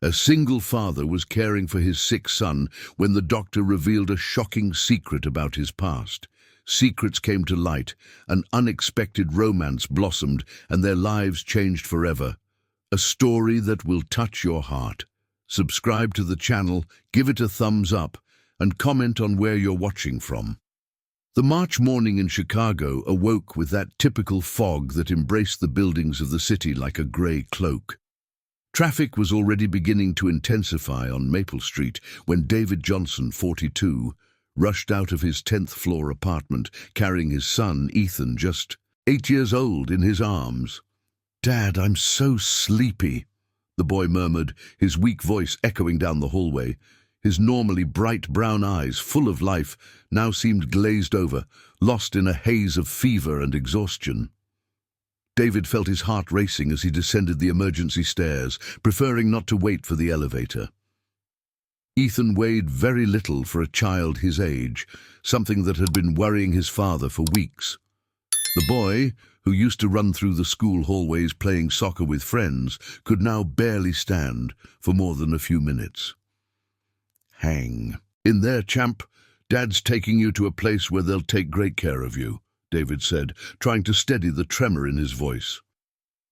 A single father was caring for his sick son when the doctor revealed a shocking secret about his past. Secrets came to light, an unexpected romance blossomed, and their lives changed forever. A story that will touch your heart. Subscribe to the channel, give it a thumbs up, and comment on where you're watching from. The March morning in Chicago awoke with that typical fog that embraced the buildings of the city like a grey cloak. Traffic was already beginning to intensify on Maple Street when David Johnson, 42, rushed out of his 10th-floor apartment carrying his son, Ethan, just 8 years old, in his arms. "Dad, I'm so sleepy," the boy murmured, his weak voice echoing down the hallway. His normally bright brown eyes, full of life, now seemed glazed over, lost in a haze of fever and exhaustion. David felt his heart racing as he descended the emergency stairs, preferring not to wait for the elevator. Ethan weighed very little for a child his age, something that had been worrying his father for weeks. The boy, who used to run through the school hallways playing soccer with friends, could now barely stand for more than a few minutes. "Hang in there, champ. Dad's taking you to a place where they'll take great care of you," David said, trying to steady the tremor in his voice.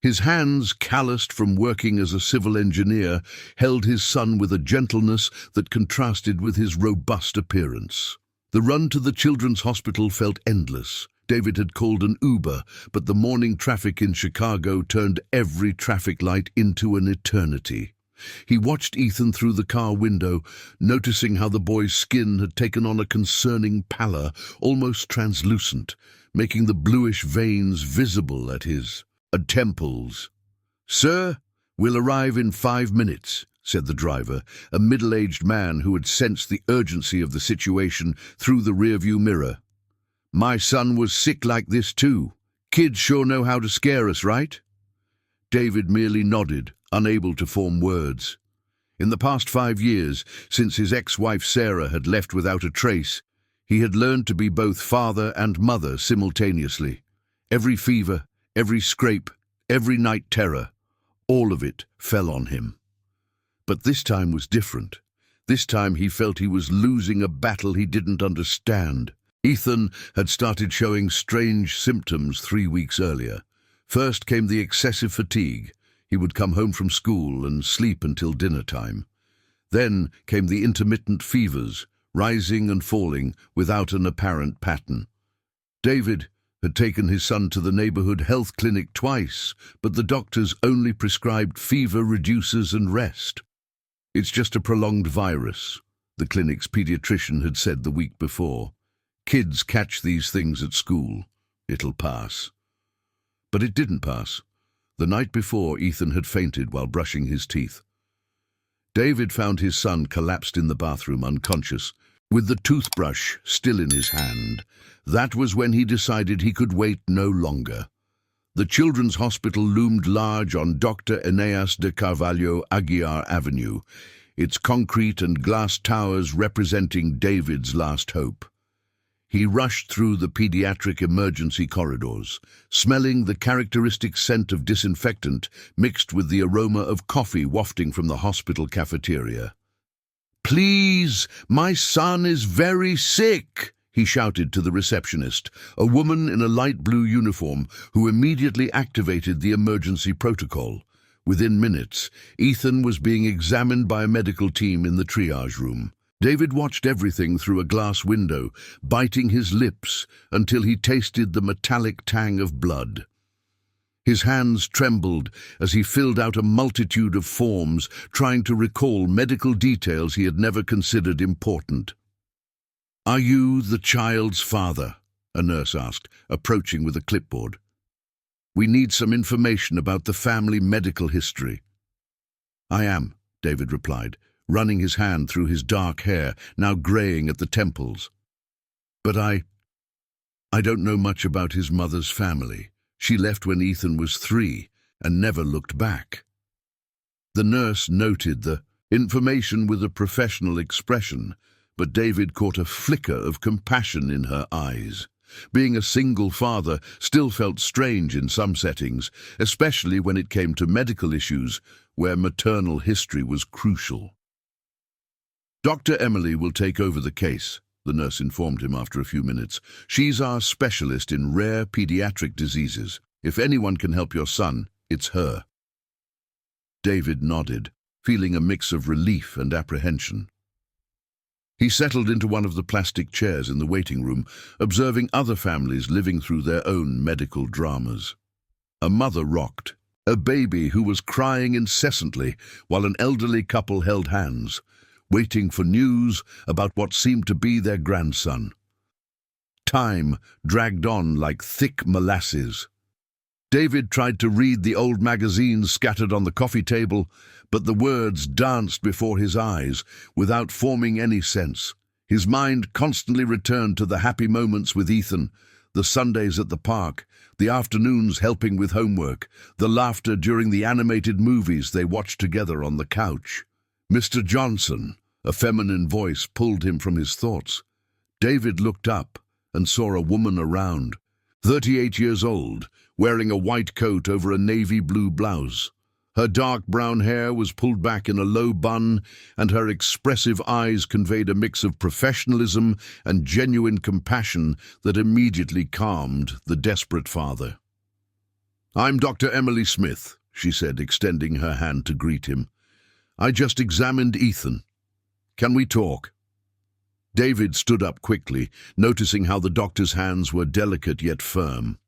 His hands, calloused from working as a civil engineer, held his son with a gentleness that contrasted with his robust appearance. The run to the children's hospital felt endless. David had called an Uber, but the morning traffic in Chicago turned every traffic light into an eternity. He watched Ethan through the car window, noticing how the boy's skin had taken on a concerning pallor, almost translucent, making the bluish veins visible at his temples. "Sir, we'll arrive in 5 minutes," said the driver, a middle-aged man who had sensed the urgency of the situation through the rearview mirror. "My son was sick like this too. Kids sure know how to scare us, right?" David merely nodded, unable to form words. In the past 5 years, since his ex-wife Sarah had left without a trace, he had learned to be both father and mother simultaneously. Every fever, every scrape, every night terror, all of it fell on him. But this time was different. This time he felt he was losing a battle he didn't understand. Ethan had started showing strange symptoms 3 weeks earlier. First came the excessive fatigue. He would come home from school and sleep until dinner time. Then came the intermittent fevers, rising and falling without an apparent pattern. David had taken his son to the neighborhood health clinic twice, but the doctors only prescribed fever reducers and rest. "It's just a prolonged virus," the clinic's pediatrician had said the week before. "Kids catch these things at school. It'll pass." But it didn't pass. The night before, Ethan had fainted while brushing his teeth. David found his son collapsed in the bathroom, unconscious, with the toothbrush still in his hand. That was when he decided he could wait no longer. The Children's Hospital loomed large on Dr. Eneas de Carvalho Aguiar Avenue, its concrete and glass towers representing David's last hope. He rushed through the pediatric emergency corridors, smelling the characteristic scent of disinfectant mixed with the aroma of coffee wafting from the hospital cafeteria. "Please, my son is very sick," he shouted to the receptionist, a woman in a light blue uniform who immediately activated the emergency protocol. Within minutes, Ethan was being examined by a medical team in the triage room. David watched everything through a glass window, biting his lips until he tasted the metallic tang of blood. His hands trembled as he filled out a multitude of forms, trying to recall medical details he had never considered important. "Are you the child's father?" a nurse asked, approaching with a clipboard. "We need some information about the family medical history." "I am," David replied, running his hand through his dark hair, now graying at the temples. "But I don't know much about his mother's family. She left when Ethan was 3 and never looked back." The nurse noted the information with a professional expression, but David caught a flicker of compassion in her eyes. Being a single father still felt strange in some settings, especially when it came to medical issues where maternal history was crucial. "Dr. Emily will take over the case," the nurse informed him after a few minutes. "She's our specialist in rare pediatric diseases. If anyone can help your son, it's her." David nodded, feeling a mix of relief and apprehension. He settled into one of the plastic chairs in the waiting room, observing other families living through their own medical dramas. A mother rocked, a baby who was crying incessantly, while an elderly couple held hands, waiting for news about what seemed to be their grandson. Time dragged on like thick molasses. David tried to read the old magazines scattered on the coffee table, but the words danced before his eyes without forming any sense. His mind constantly returned to the happy moments with Ethan, the Sundays at the park, the afternoons helping with homework, the laughter during the animated movies they watched together on the couch. "Mr. Johnson," a feminine voice pulled him from his thoughts. David looked up and saw a woman around, 38 years old, wearing a white coat over a navy blue blouse. Her dark brown hair was pulled back in a low bun, and her expressive eyes conveyed a mix of professionalism and genuine compassion that immediately calmed the desperate father. "I'm Dr. Emily Smith," she said, extending her hand to greet him. "I just examined Ethan. Can we talk?" David stood up quickly, noticing how the doctor's hands were delicate yet firm.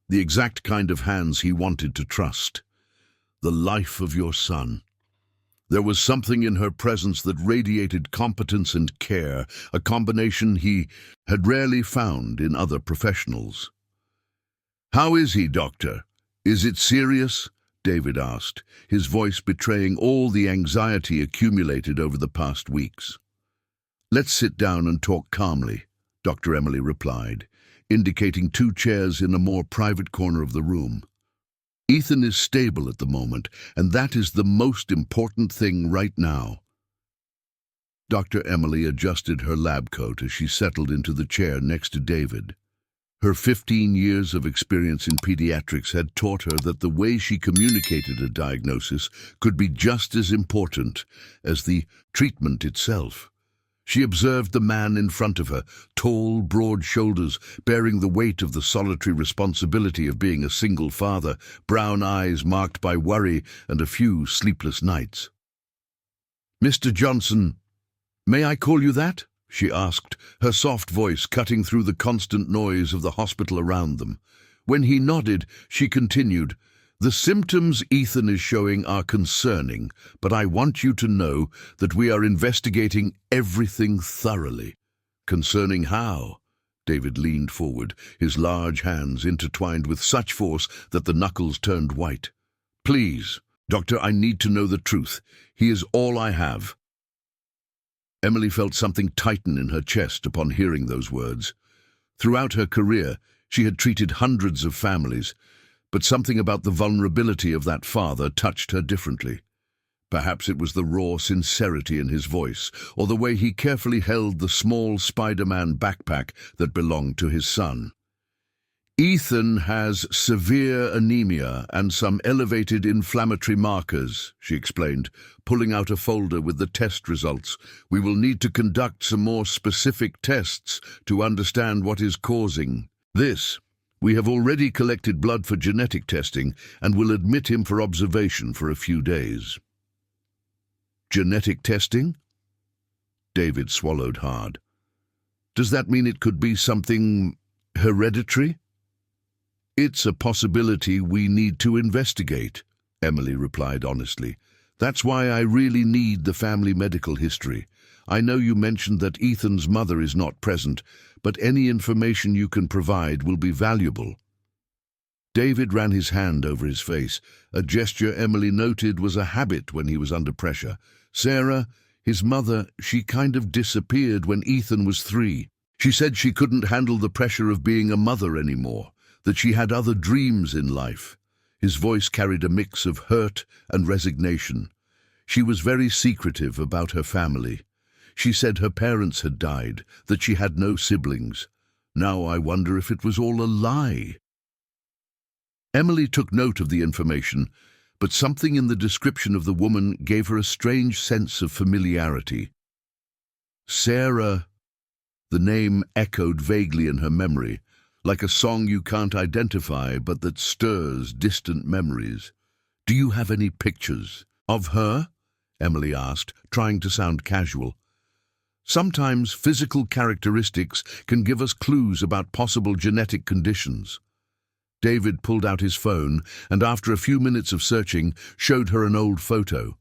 The exact kind of hands he wanted to trust. The life of your son. There was something in her presence that radiated competence and care, a combination he had rarely found in other professionals. "How is he, doctor? Is it serious?" David asked, his voice betraying all the anxiety accumulated over the past weeks. "Let's sit down and talk calmly," Dr. Emily replied, indicating 2 chairs in a more private corner of the room. "Ethan is stable at the moment, and that is the most important thing right now." Dr. Emily adjusted her lab coat as she settled into the chair next to David. Her 15 years of experience in pediatrics had taught her that the way she communicated a diagnosis could be just as important as the treatment itself. She observed the man in front of her, tall, broad shoulders, bearing the weight of the solitary responsibility of being a single father, brown eyes marked by worry and a few sleepless nights. "Mr. Johnson, may I call you that?" she asked, her soft voice cutting through the constant noise of the hospital around them. When he nodded, she continued, "The symptoms Ethan is showing are concerning, but I want you to know that we are investigating everything thoroughly." "Concerning how?" David leaned forward, his large hands intertwined with such force that the knuckles turned white. "Please, doctor, I need to know the truth. He is all I have." Emily felt something tighten in her chest upon hearing those words. Throughout her career, she had treated hundreds of families, but something about the vulnerability of that father touched her differently. Perhaps it was the raw sincerity in his voice, or the way he carefully held the small Spider-Man backpack that belonged to his son. "Ethan has severe anemia and some elevated inflammatory markers," she explained, pulling out a folder with the test results. "We will need to conduct some more specific tests to understand what is causing this. We have already collected blood for genetic testing and will admit him for observation for a few days." "Genetic testing?" David swallowed hard. "Does that mean it could be something hereditary?" "It's a possibility we need to investigate," Emily replied honestly. "That's why I really need the family medical history. I know you mentioned that Ethan's mother is not present, but any information you can provide will be valuable." David ran his hand over his face, a gesture Emily noted was a habit when he was under pressure. "Sarah, his mother, she kind of disappeared when Ethan was 3. She said she couldn't handle the pressure of being a mother anymore, that she had other dreams in life." His voice carried a mix of hurt and resignation. "She was very secretive about her family. She said her parents had died, that she had no siblings. Now I wonder if it was all a lie. Emily took note of the information, but something in the description of the woman gave her a strange sense of familiarity. Sarah. The name echoed vaguely in her memory, like a song you can't identify but that stirs distant memories. "Do you have any pictures of her?" Emily asked, trying to sound casual. Sometimes physical characteristics can give us clues about possible genetic conditions. David pulled out his phone and, after a few minutes of searching, showed her an old photo.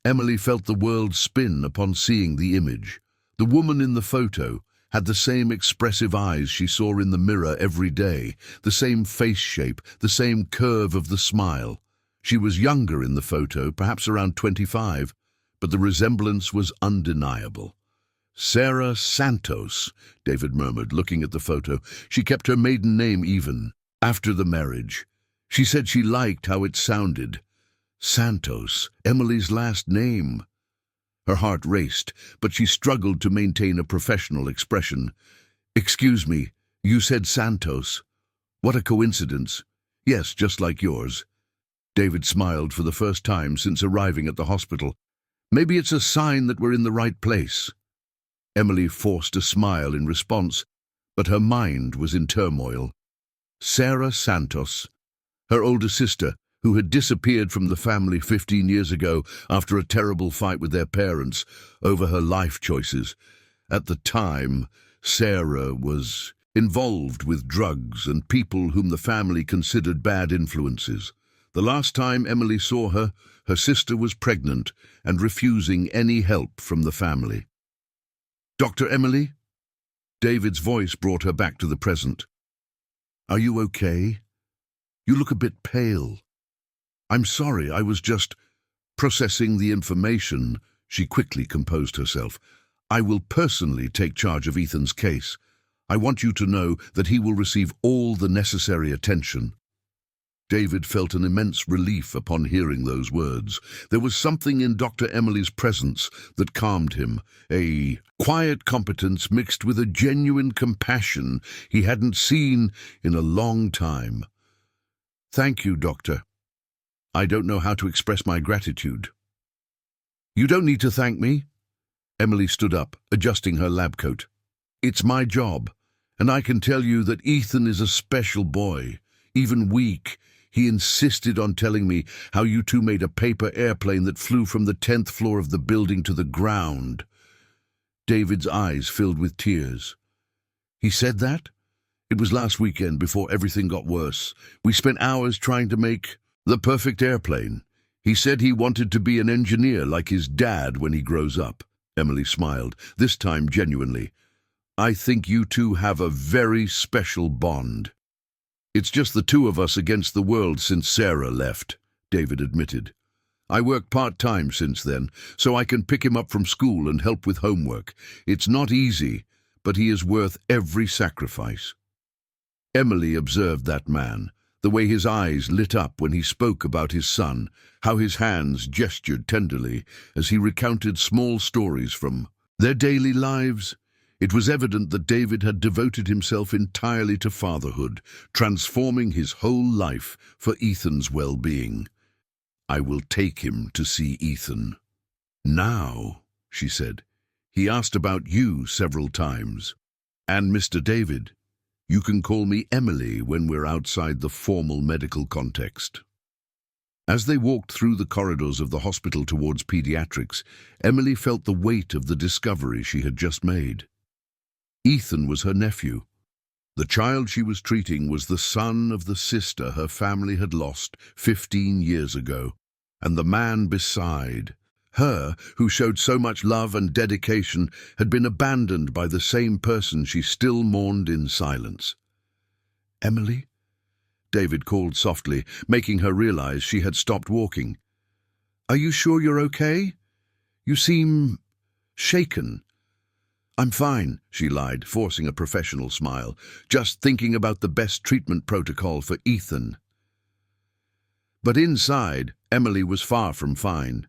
Emily felt the world spin upon seeing the image. The woman in the photo had the same expressive eyes she saw in the mirror every day, the same face shape, the same curve of the smile. She was younger in the photo, perhaps around 25, but the resemblance was undeniable. "Sarah Santos," David murmured, looking at the photo. She kept her maiden name even after the marriage. She said she liked how it sounded. Santos, Emily's last name. Her heart raced, but she struggled to maintain a professional expression. "Excuse me, you said Santos. What a coincidence. Yes, just like yours." David smiled for the first time since arriving at the hospital. "Maybe it's a sign that we're in the right place." Emily forced a smile in response, but her mind was in turmoil. Sarah Santos, her older sister, who had disappeared from the family 15 years ago after a terrible fight with their parents over her life choices. At the time, Sarah was involved with drugs and people whom the family considered bad influences. The last time Emily saw her, her sister was pregnant and refusing any help from the family. "Dr. Emily?" David's voice brought her back to the present. "Are you okay? You look a bit pale." "I'm sorry, I was just processing the information." She quickly composed herself. "I will personally take charge of Ethan's case. I want you to know that he will receive all the necessary attention." David felt an immense relief upon hearing those words. There was something in Dr. Emily's presence that calmed him, a quiet competence mixed with a genuine compassion he hadn't seen in a long time. "Thank you, Doctor. I don't know how to express my gratitude." "You don't need to thank me." Emily stood up, adjusting her lab coat. "It's my job, and I can tell you that Ethan is a special boy, even weak. He insisted on telling me how you two made a paper airplane that flew from the 10th floor of the building to the ground." David's eyes filled with tears. "He said that? It was last weekend before everything got worse. We spent hours trying to make the perfect airplane. He said he wanted to be an engineer like his dad when he grows up." Emily smiled, this time genuinely. "I think you two have a very special bond." "It's just the two of us against the world since Sarah left," David admitted. "I work part-time since then, so I can pick him up from school and help with homework. It's not easy, but he is worth every sacrifice." Emily observed that man, the way his eyes lit up when he spoke about his son, how his hands gestured tenderly as he recounted small stories from their daily lives. It was evident that David had devoted himself entirely to fatherhood, transforming his whole life for Ethan's well-being. "I will take him to see Ethan." "Now," she said. "He asked about you several times. And Mr. David, you can call me Emily when we're outside the formal medical context." As they walked through the corridors of the hospital towards pediatrics, Emily felt the weight of the discovery she had just made. Ethan was her nephew. The child she was treating was the son of the sister her family had lost 15 years ago, and the man beside her, who showed so much love and dedication, had been abandoned by the same person she still mourned in silence. "Emily?" David called softly, making her realize she had stopped walking. "Are you sure you're okay? You seem shaken." "I'm fine," she lied, forcing a professional smile, "just thinking about the best treatment protocol for Ethan." But inside, Emily was far from fine.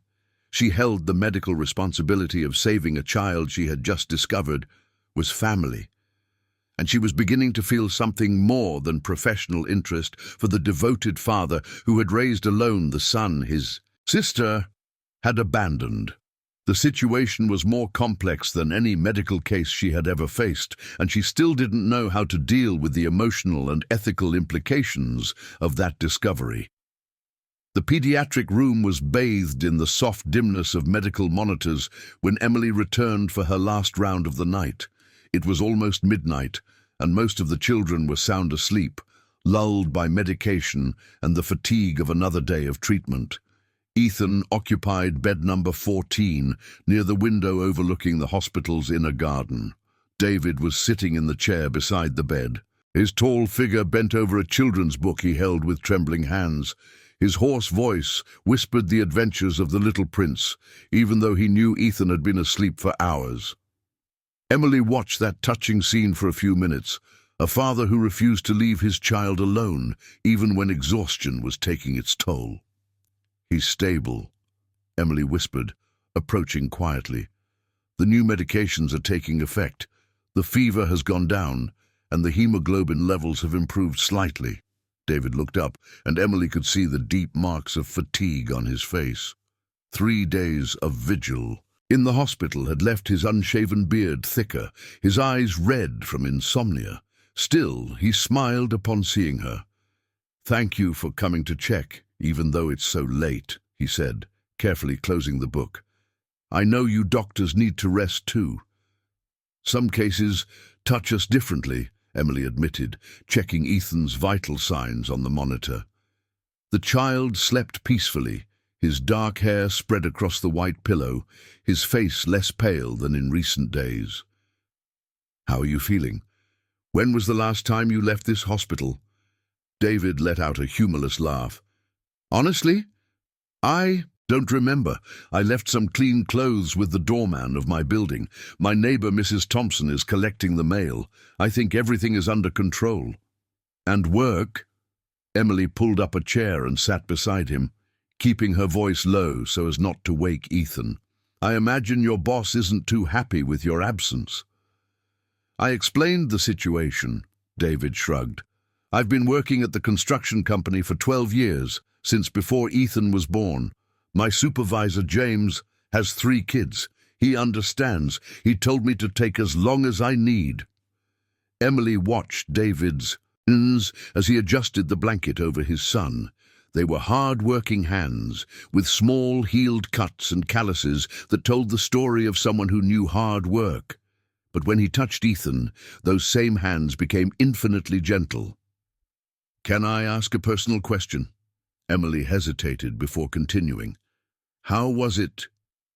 She held the medical responsibility of saving a child she had just discovered was family. and she was beginning to feel something more than professional interest for the devoted father who had raised alone the son his sister had abandoned. The situation was more complex than any medical case she had ever faced, and she still didn't know how to deal with the emotional and ethical implications of that discovery. The pediatric room was bathed in the soft dimness of medical monitors when Emily returned for her last round of the night. It was almost midnight, and most of the children were sound asleep, lulled by medication and the fatigue of another day of treatment. Ethan occupied bed number 14, near the window overlooking the hospital's inner garden. David was sitting in the chair beside the bed, his tall figure bent over a children's book he held with trembling hands. His hoarse voice whispered the adventures of the little prince, even though he knew Ethan had been asleep for hours. Emily watched that touching scene for a few minutes, a father who refused to leave his child alone, even when exhaustion was taking its toll. "He's stable," Emily whispered, approaching quietly. "The new medications are taking effect. The fever has gone down, and the hemoglobin levels have improved slightly." David looked up, and Emily could see the deep marks of fatigue on his face. 3 days of vigil in the hospital had left his unshaven beard thicker, his eyes red from insomnia. Still, he smiled upon seeing her. "Thank you for coming to check, even though it's so late," he said, carefully closing the book. "I know you doctors need to rest too." "Some cases touch us differently," Emily admitted, checking Ethan's vital signs on the monitor. The child slept peacefully, his dark hair spread across the white pillow, his face less pale than in recent days. "How are you feeling? When was the last time you left this hospital?" David let out a humorless laugh. "Honestly, I don't remember. I left some clean clothes with the doorman of my building. My neighbor, Mrs. Thompson, is collecting the mail. I think everything is under control." "And work?" Emily pulled up a chair and sat beside him, keeping her voice low so as not to wake Ethan. "I imagine your boss isn't too happy with your absence." I explained the situation, David shrugged. "I've been working at the construction company for 12 years, since before Ethan was born. My supervisor, James, has 3 kids. He understands. He told me to take as long as I need." Emily watched David's hands as he adjusted the blanket over his son. They were hard-working hands, with small, healed cuts and calluses that told the story of someone who knew hard work. But when he touched Ethan, those same hands became infinitely gentle. "Can I ask a personal question?" Emily hesitated before continuing. "How was it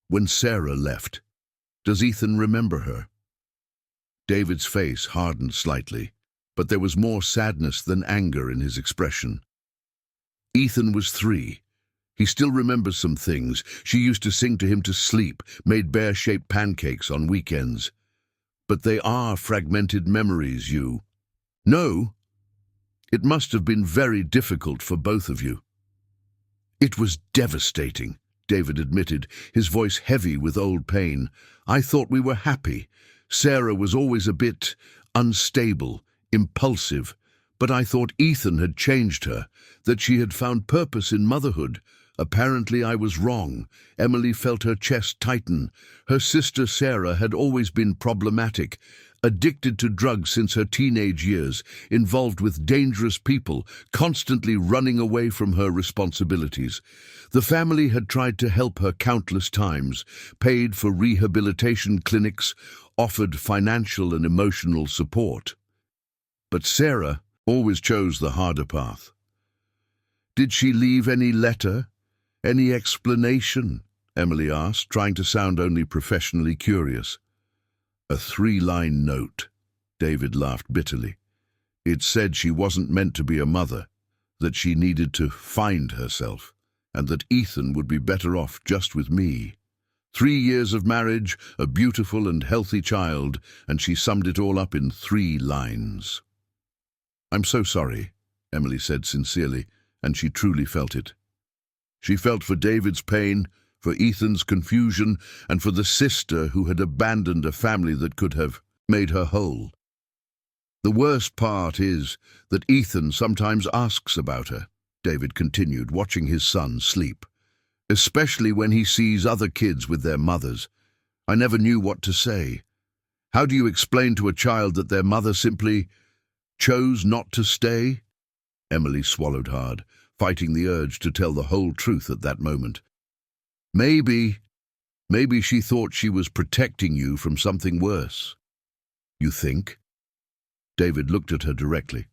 when Sarah left? Does Ethan remember her?" David's face hardened slightly, but there was more sadness than anger in his expression. "Ethan was 3. He still remembers some things. She used to sing to him to sleep, made bear-shaped pancakes on weekends. But they are fragmented memories, you know. It must have been very difficult for both of you." "It was devastating," David admitted, his voice heavy with old pain. "I thought we were happy. Sarah was always a bit unstable, impulsive, but I thought Ethan had changed her, that she had found purpose in motherhood. Apparently I was wrong." Emily felt her chest tighten. Her sister Sarah had always been problematic, addicted to drugs since her teenage years, involved with dangerous people, constantly running away from her responsibilities. The family had tried to help her countless times, paid for rehabilitation clinics, offered financial and emotional support. But Sarah always chose the harder path. "Did she leave any letter? Any explanation?" Emily asked, trying to sound only professionally curious. "A 3-line note," David laughed bitterly. "It said she wasn't meant to be a mother, that she needed to find herself, and that Ethan would be better off just with me. 3 years of marriage, a beautiful and healthy child, and she summed it all up in 3 lines. "I'm so sorry," Emily said sincerely, and she truly felt it. She felt for David's pain, for Ethan's confusion, and for the sister who had abandoned a family that could have made her whole. The worst part is that Ethan sometimes asks about her, David continued, watching his son sleep. Especially when he sees other kids with their mothers. I never knew what to say. How do you explain to a child that their mother simply chose not to stay? Emily swallowed hard, fighting the urge to tell the whole truth at that moment. Maybe she thought she was protecting you from something worse. You think? David looked at her directly.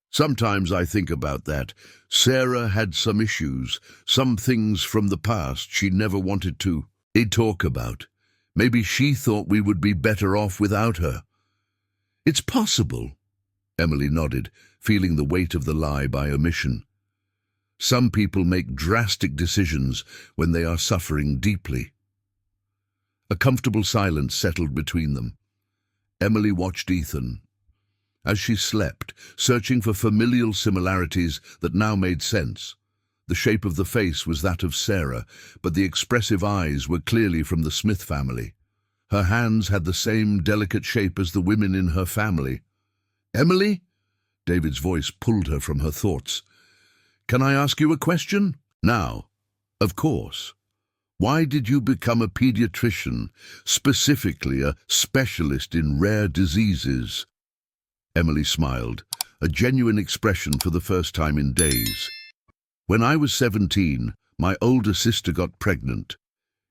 Sometimes I think about that. Sarah had some issues, some things from the past she never wanted to talk about. Maybe she thought we would be better off without her. It's possible, Emily nodded, feeling the weight of the lie by omission. Some people make drastic decisions when they are suffering deeply. A comfortable silence settled between them. Emily watched Ethan as she slept, searching for familial similarities that now made sense. The shape of the face was that of Sarah, but the expressive eyes were clearly from the Smith family. Her hands had the same delicate shape as the women in her family. Emily? David's voice pulled her from her thoughts. Can I ask you a question? Now, of course. Why did you become a pediatrician, specifically a specialist in rare diseases? Emily smiled, a genuine expression for the first time in days. When I was 17, my older sister got pregnant.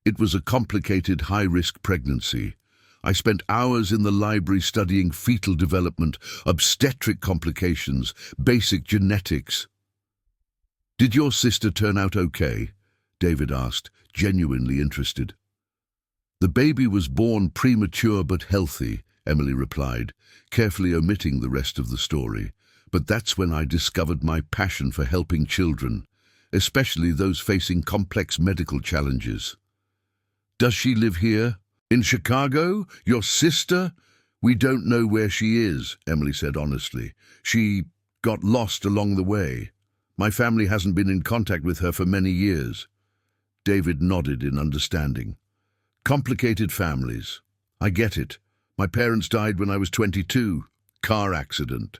It was a complicated, high-risk pregnancy. I spent hours in the library studying fetal development, obstetric complications, basic genetics. Did your sister turn out okay? David asked, genuinely interested. The baby was born premature but healthy, Emily replied, carefully omitting the rest of the story. But that's when I discovered my passion for helping children, especially those facing complex medical challenges. Does she live here? In Chicago? Your sister? We don't know where she is, Emily said honestly. She got lost along the way. My family hasn't been in contact with her for many years. David nodded in understanding. Complicated families. I get it. My parents died when I was 22. Car accident.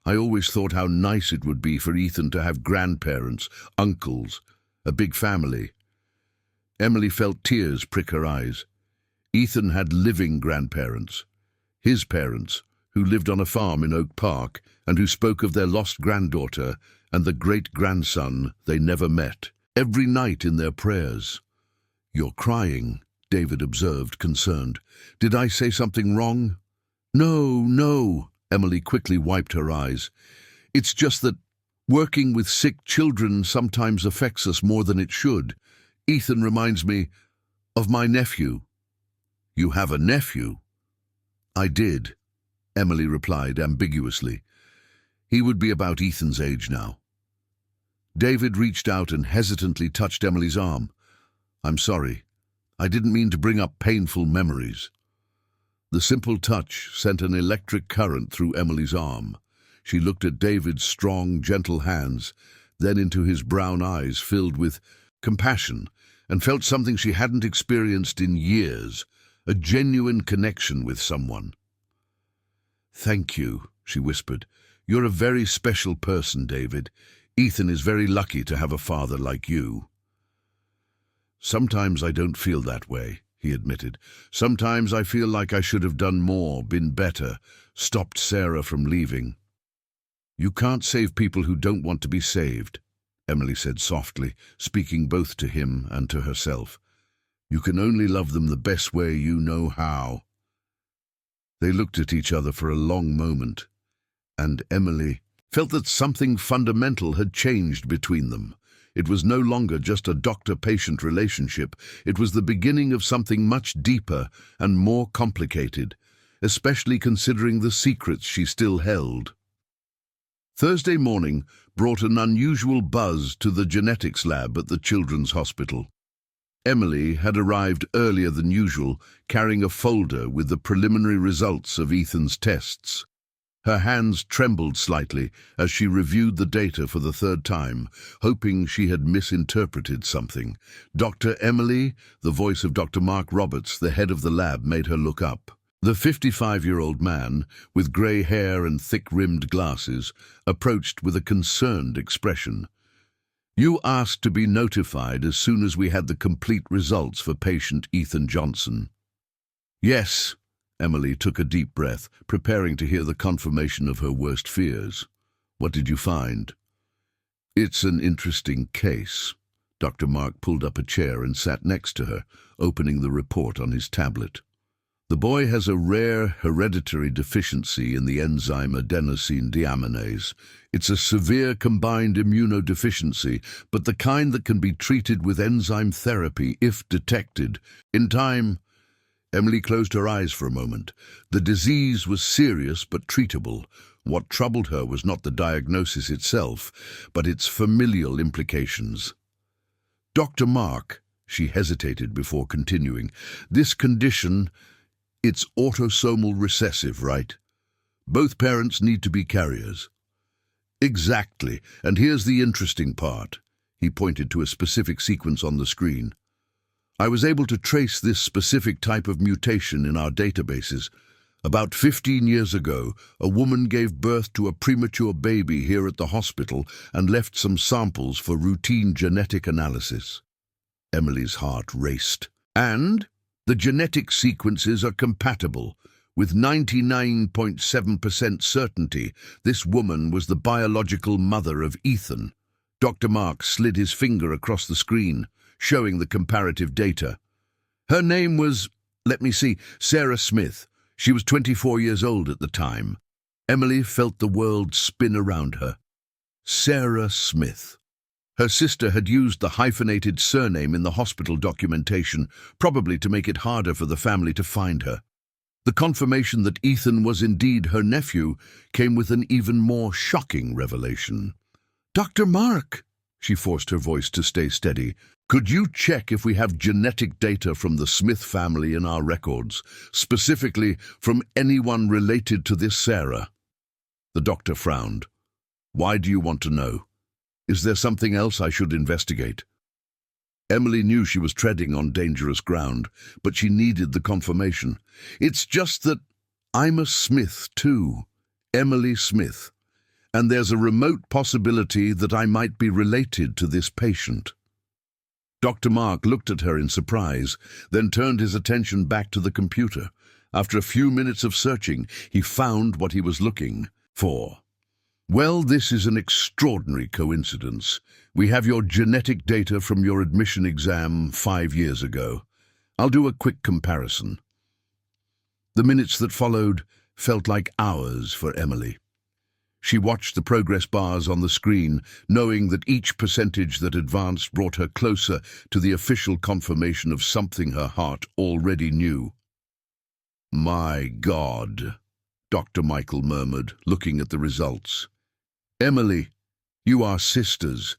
I always thought how nice it would be for Ethan to have grandparents, uncles, a big family. Emily felt tears prick her eyes. Ethan had living grandparents. His parents, who lived on a farm in Oak Park and who spoke of their lost granddaughter and the great-grandson they never met, every night in their prayers. You're crying, David observed, concerned. Did I say something wrong? No, Emily quickly wiped her eyes. It's just that working with sick children sometimes affects us more than it should. Ethan reminds me of my nephew. You have a nephew? I did, Emily replied ambiguously. He would be about Ethan's age now. David reached out and hesitantly touched Emily's arm. I'm sorry. I didn't mean to bring up painful memories. The simple touch sent an electric current through Emily's arm. She looked at David's strong, gentle hands, then into his brown eyes filled with compassion, and felt something she hadn't experienced in years, a genuine connection with someone. Thank you, she whispered. You're a very special person, David. Ethan is very lucky to have a father like you. Sometimes I don't feel that way, he admitted. Sometimes I feel like I should have done more, been better, stopped Sarah from leaving. You can't save people who don't want to be saved, Emily said softly, speaking both to him and to herself. You can only love them the best way you know how. They looked at each other for a long moment, and Emily felt that something fundamental had changed between them. It was no longer just a doctor-patient relationship. It was the beginning of something much deeper and more complicated, especially considering the secrets she still held. Thursday morning brought an unusual buzz to the genetics lab at the Children's Hospital. Emily had arrived earlier than usual, carrying a folder with the preliminary results of Ethan's tests. Her hands trembled slightly as she reviewed the data for the third time, hoping she had misinterpreted something. Dr. Emily, the voice of Dr. Mark Roberts, the head of the lab, made her look up. The 55-year-old man, with grey hair and thick-rimmed glasses, approached with a concerned expression. "You asked to be notified as soon as we had the complete results for patient Ethan Johnson." "Yes." Emily took a deep breath, preparing to hear the confirmation of her worst fears. "What did you find?" "It's an interesting case." Dr. Mark pulled up a chair and sat next to her, opening the report on his tablet. "The boy has a rare hereditary deficiency in the enzyme adenosine deaminase. It's a severe combined immunodeficiency, but the kind that can be treated with enzyme therapy if detected. In time—" Emily closed her eyes for a moment. The disease was serious but treatable. What troubled her was not the diagnosis itself, but its familial implications. "Dr. Mark," she hesitated before continuing, "this condition, it's autosomal recessive, right? Both parents need to be carriers." "Exactly, and here's the interesting part." He pointed to a specific sequence on the screen. "I was able to trace this specific type of mutation in our databases. About 15 years ago, a woman gave birth to a premature baby here at the hospital and left some samples for routine genetic analysis." Emily's heart raced. "And the genetic sequences are compatible. With 99.7% certainty, this woman was the biological mother of Ethan." Dr. Mark slid his finger across the screen, showing the comparative data. "Her name was, let me see, Sarah Smith. She was 24 years old at the time." Emily felt the world spin around her. Sarah Smith. Her sister had used the hyphenated surname in the hospital documentation, probably to make it harder for the family to find her. The confirmation that Ethan was indeed her nephew came with an even more shocking revelation. "Dr. Mark," she forced her voice to stay steady, "could you check if we have genetic data from the Smith family in our records, specifically from anyone related to this Sarah?" The doctor frowned. "Why do you want to know? Is there something else I should investigate?" Emily knew she was treading on dangerous ground, but she needed the confirmation. "It's just that I'm a Smith too, Emily Smith, and there's a remote possibility that I might be related to this patient." Dr. Mark looked at her in surprise, then turned his attention back to the computer. After a few minutes of searching, he found what he was looking for. "Well, this is an extraordinary coincidence. We have your genetic data from your admission exam 5 years ago. I'll do a quick comparison." The minutes that followed felt like hours for Emily. She watched the progress bars on the screen, knowing that each percentage that advanced brought her closer to the official confirmation of something her heart already knew. "My God," Dr. Michael murmured, looking at the results. "Emily, you are sisters,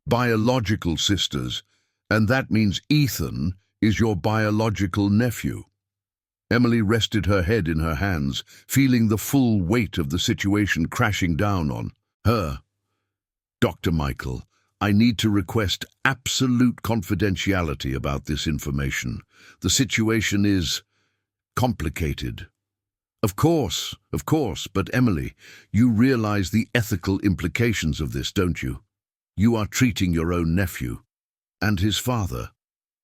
biological sisters, and that means Ethan is your biological nephew." Emily rested her head in her hands, feeling the full weight of the situation crashing down on her. "Dr. Michael, I need to request absolute confidentiality about this information. The situation is complicated." Of course, but Emily, you realize the ethical implications of this, don't you? You are treating your own nephew. And his father,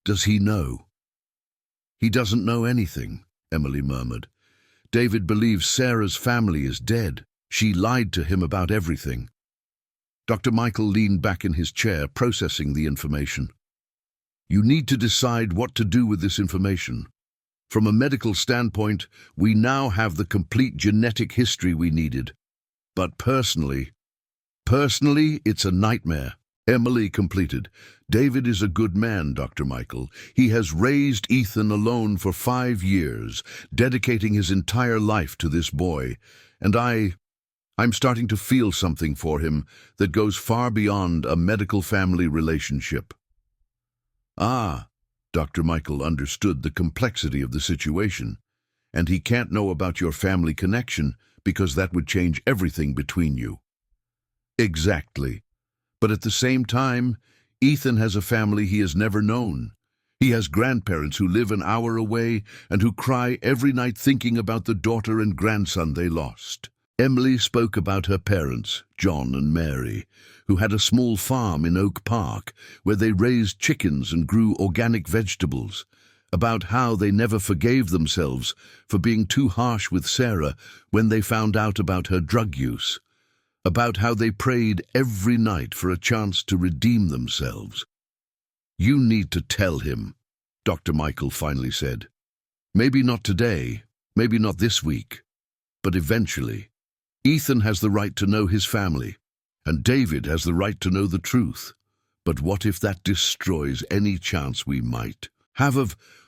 does he know?" "He doesn't know anything," Emily murmured. "David believes Sarah's family is dead. She lied to him about everything." Dr. Michael leaned back in his chair, processing the information. "You need to decide what to do with this information. From a medical standpoint, we now have the complete genetic history we needed. But personally, it's a nightmare." Emily completed. "David is a good man, Dr. Michael. He has raised Ethan alone for 5 years, dedicating his entire life to this boy. And I'm starting to feel something for him that goes far beyond a medical family relationship." "Ah." Dr. Michael understood the complexity of the situation. "And he can't know about your family connection because that would change everything between you." "Exactly. But at the same time, Ethan has a family he has never known. He has grandparents who live an hour away and who cry every night thinking about the daughter and grandson they lost. Emily spoke about her parents, John and Mary, who had a small farm in Oak Park where they raised chickens and grew organic vegetables, about how they never forgave themselves for being too harsh with Sarah when they found out about her drug use, about how they prayed every night for a chance to redeem themselves. "You need to tell him," Dr. Michael finally said. "Maybe not today, maybe not this week, but eventually. Ethan has the right to know his family, and David has the right to know the truth. But what if that destroys any chance we might have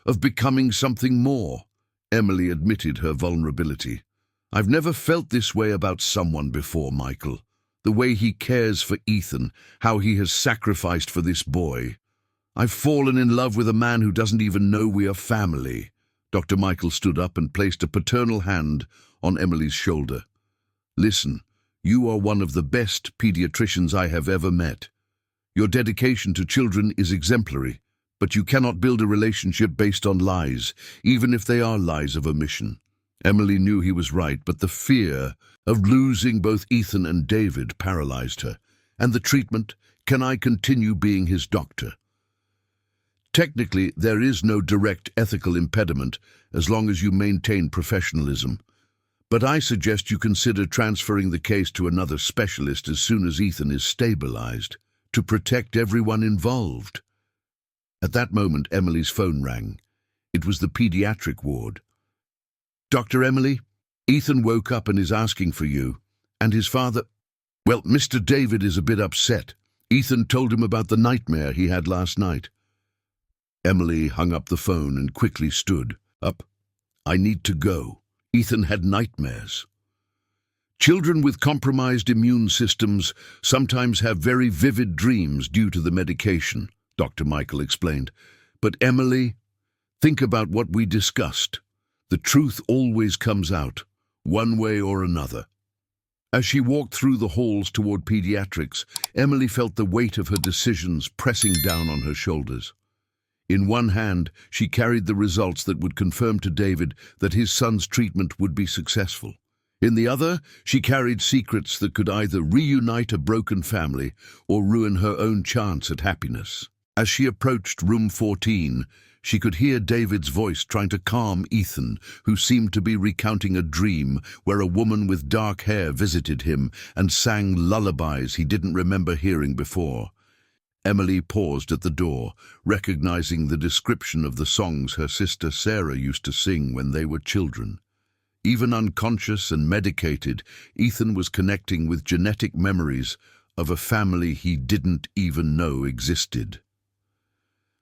of becoming something more?" Emily admitted her vulnerability. "I've never felt this way about someone before, Michael. The way he cares for Ethan, how he has sacrificed for this boy. I've fallen in love with a man who doesn't even know we are family." Dr. Michael stood up and placed a paternal hand on Emily's shoulder. "Listen, you are one of the best pediatricians I have ever met. Your dedication to children is exemplary, but you cannot build a relationship based on lies, even if they are lies of omission." Emily knew he was right, but the fear of losing both Ethan and David paralyzed her. "And the treatment? Can I continue being his doctor?" "Technically, there is no direct ethical impediment as long as you maintain professionalism. But I suggest you consider transferring the case to another specialist as soon as Ethan is stabilized, to protect everyone involved." At that moment, Emily's phone rang. It was the pediatric ward. "Dr. Emily, Ethan woke up and is asking for you, and his father—" "Well, Mr. David is a bit upset. Ethan told him about the nightmare he had last night." Emily hung up the phone and quickly stood up. "I need to go. Ethan had nightmares." "Children with compromised immune systems sometimes have very vivid dreams due to the medication," Dr. Michael explained. "But Emily, think about what we discussed. The truth always comes out, one way or another." As she walked through the halls toward pediatrics, Emily felt the weight of her decisions pressing down on her shoulders. In one hand, she carried the results that would confirm to David that his son's treatment would be successful. In the other, she carried secrets that could either reunite a broken family or ruin her own chance at happiness. As she approached room 14, she could hear David's voice trying to calm Ethan, who seemed to be recounting a dream where a woman with dark hair visited him and sang lullabies he didn't remember hearing before. Emily paused at the door, recognizing the description of the songs her sister Sarah used to sing when they were children. Even unconscious and medicated, Ethan was connecting with genetic memories of a family he didn't even know existed.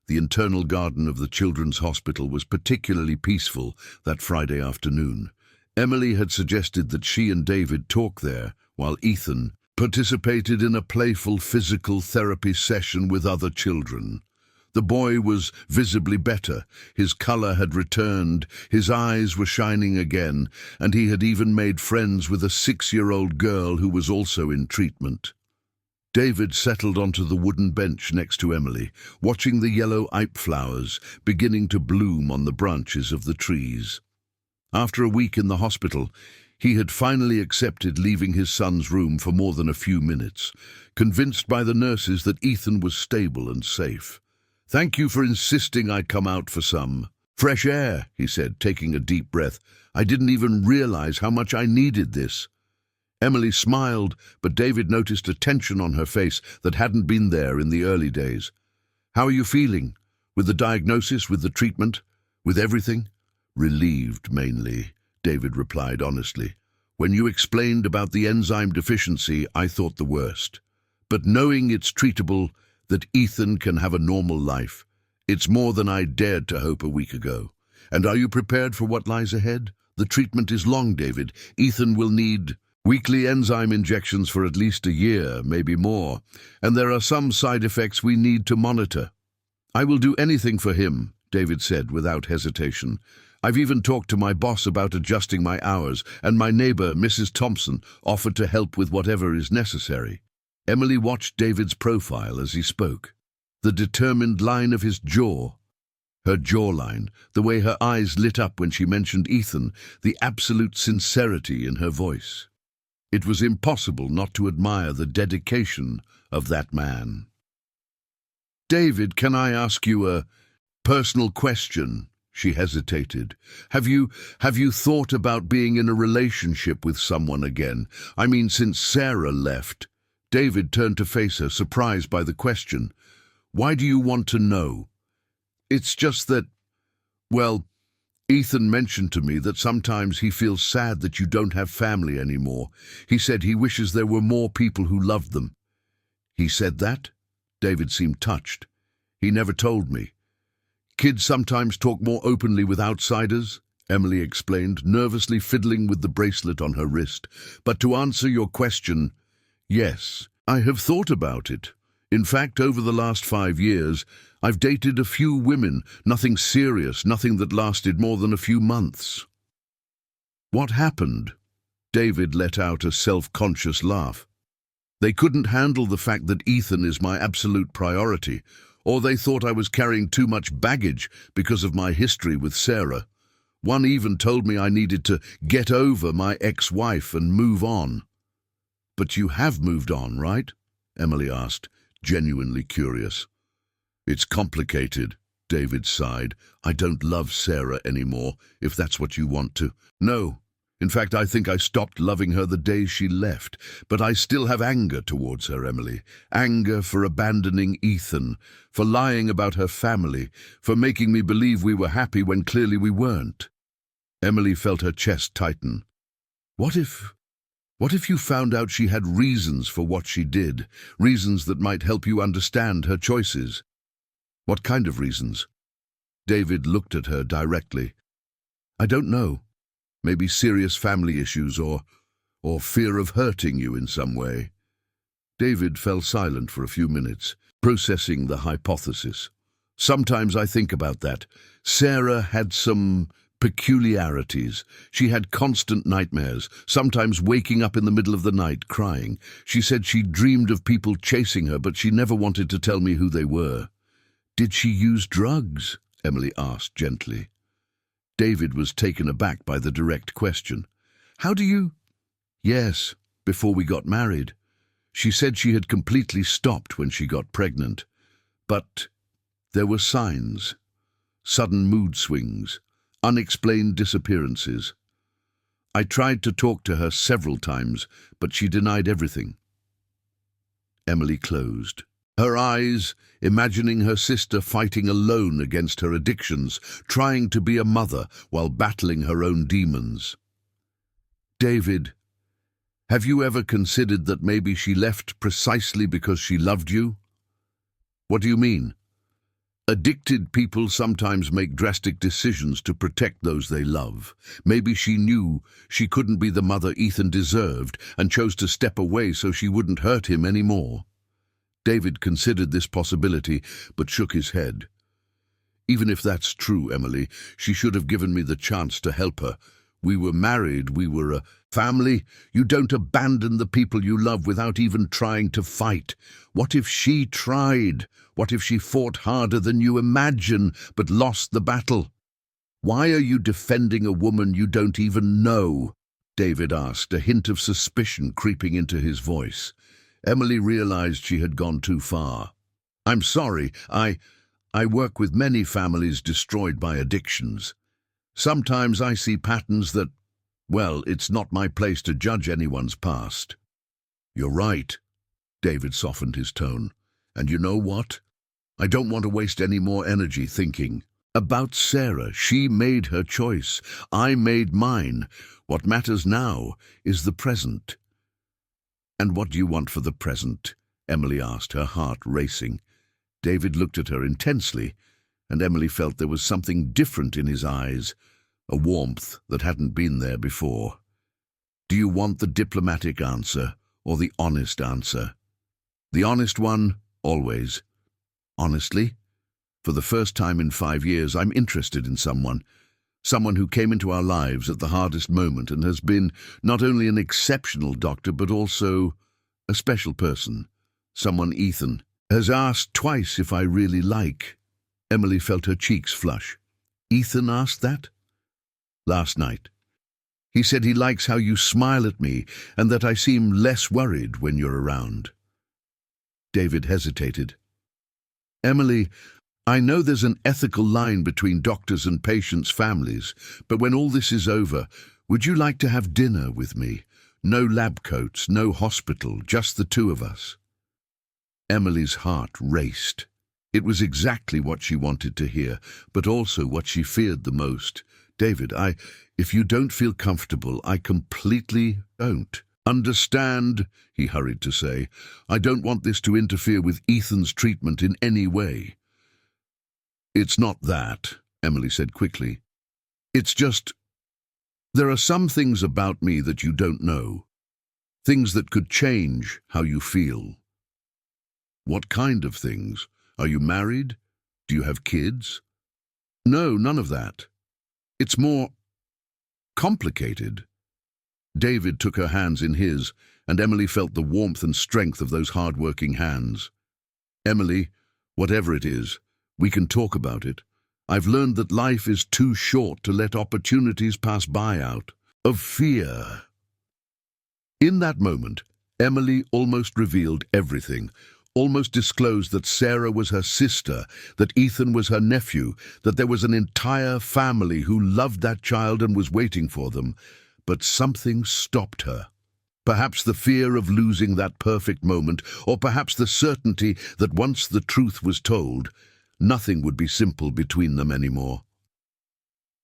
The internal garden of the Children's Hospital was particularly peaceful that Friday afternoon. Emily had suggested that she and David talk there, while Ethan participated in a playful physical therapy session with other children. The boy was visibly better, his color had returned, his eyes were shining again, and he had even made friends with a 6-year-old girl who was also in treatment. David settled onto the wooden bench next to Emily, watching the yellow ipe flowers beginning to bloom on the branches of the trees. After a week in the hospital, he had finally accepted leaving his son's room for more than a few minutes, convinced by the nurses that Ethan was stable and safe. "Thank you for insisting I come out for some fresh air," he said, taking a deep breath. "I didn't even realize how much I needed this." Emily smiled, but David noticed a tension on her face that hadn't been there in the early days. "How are you feeling? With the diagnosis, with the treatment, with everything?" "Relieved, mainly," David replied honestly. "When you explained about the enzyme deficiency, I thought the worst. But knowing it's treatable, that Ethan can have a normal life, it's more than I dared to hope a week ago. And are you prepared for what lies ahead? The treatment is long, David. Ethan will need weekly enzyme injections for at least a year, maybe more, and there are some side effects we need to monitor." "I will do anything for him," David said without hesitation. "I've even talked to my boss about adjusting my hours, and my neighbor, Mrs. Thompson, offered to help with whatever is necessary." Emily watched David's profile as he spoke. The determined line of his jaw, Her jawline, the way her eyes lit up when she mentioned Ethan, the absolute sincerity in her voice. It was impossible not to admire the dedication of that man. "David, can I ask you a personal question?" She hesitated. Have you thought about being in a relationship with someone again? I mean, since Sarah left." David turned to face her, surprised by the question. "Why do you want to know?" "It's just that, well, Ethan mentioned to me that sometimes he feels sad that you don't have family anymore. He said he wishes there were more people who loved them." "He said that?" David seemed touched. "He never told me." "Kids sometimes talk more openly with outsiders," Emily explained, nervously fiddling with the bracelet on her wrist. "But to answer your question, yes, I have thought about it. In fact, over the last 5 years, I've dated a few women, nothing serious, nothing that lasted more than a few months." "What happened?" David let out a self-conscious laugh. "They couldn't handle the fact that Ethan is my absolute priority, or they thought I was carrying too much baggage because of my history with Sarah. One even told me I needed to get over my ex-wife and move on." "But you have moved on, right?" Emily asked, genuinely curious. "It's complicated," David sighed. "I don't love Sarah anymore, if that's what you want to. No. In fact, I think I stopped loving her the day she left. But I still have anger towards her, Emily. Anger for abandoning Ethan, for lying about her family, for making me believe we were happy when clearly we weren't." Emily felt her chest tighten. What if you found out she had reasons for what she did, reasons that might help you understand her choices? "What kind of reasons?" David looked at her directly. "I don't know. Maybe serious family issues or fear of hurting you in some way." David fell silent for a few minutes, processing the hypothesis. "Sometimes I think about that. Sarah had some peculiarities. She had constant nightmares, sometimes waking up in the middle of the night crying. She said she dreamed of people chasing her, but she never wanted to tell me who they were." "Did she use drugs?" Emily asked gently. David was taken aback by the direct question. "How do you—" "Yes, before we got married. She said she had completely stopped when she got pregnant. But there were signs. Sudden mood swings, unexplained disappearances. I tried to talk to her several times, but she denied everything." Emily closed her eyes, imagining her sister fighting alone against her addictions, trying to be a mother while battling her own demons. "David, have you ever considered that maybe she left precisely because she loved you?" "What do you mean?" "Addicted people sometimes make drastic decisions to protect those they love. Maybe she knew she couldn't be the mother Ethan deserved and chose to step away so she wouldn't hurt him anymore." David considered this possibility, but shook his head. "Even if that's true, Emily, she should have given me the chance to help her. We were married, we were a family. You don't abandon the people you love without even trying to fight. What if she tried? What if she fought harder than you imagine, but lost the battle?" "Why are you defending a woman you don't even know?" David asked, a hint of suspicion creeping into his voice. Emily realized she had gone too far. "I'm sorry, I work with many families destroyed by addictions. Sometimes I see patterns that, well, it's not my place to judge anyone's past." "You're right." David softened his tone. "And you know what? I don't want to waste any more energy thinking about Sarah. She made her choice. I made mine. What matters now is the present." "And what do you want for the present?" Emily asked, her heart racing. David looked at her intensely, and Emily felt there was something different in his eyes, a warmth that hadn't been there before. "Do you want the diplomatic answer or the honest answer?" "The honest one, always." "Honestly, for the first time in 5 years, I'm interested in someone who came into our lives at the hardest moment and has been not only an exceptional doctor but also a special person, someone Ethan has asked twice if I really like." Emily felt her cheeks flush. Ethan asked that? Last night. He said he likes how you smile at me and that I seem less worried when you're around. David hesitated. Emily, I know there's an ethical line between doctors and patients' families, but when all this is over, would you like to have dinner with me? No lab coats, no hospital, just the two of us. Emily's heart raced. It was exactly what she wanted to hear, but also what she feared the most. David, if you don't feel comfortable, I completely don't. Understand, he hurried to say. I don't want this to interfere with Ethan's treatment in any way. It's not that, Emily said quickly. It's just, there are some things about me that you don't know. Things that could change how you feel. What kind of things? Are you married? Do you have kids? No, none of that. It's more complicated. David took her hands in his, and Emily felt the warmth and strength of those hard-working hands. Emily, whatever it is, we can talk about it. I've learned that life is too short to let opportunities pass by out of fear. In that moment, Emily almost revealed everything, almost disclosed that Sarah was her sister, that Ethan was her nephew, that there was an entire family who loved that child and was waiting for them. But something stopped her. Perhaps the fear of losing that perfect moment, or perhaps the certainty that once the truth was told, nothing would be simple between them anymore.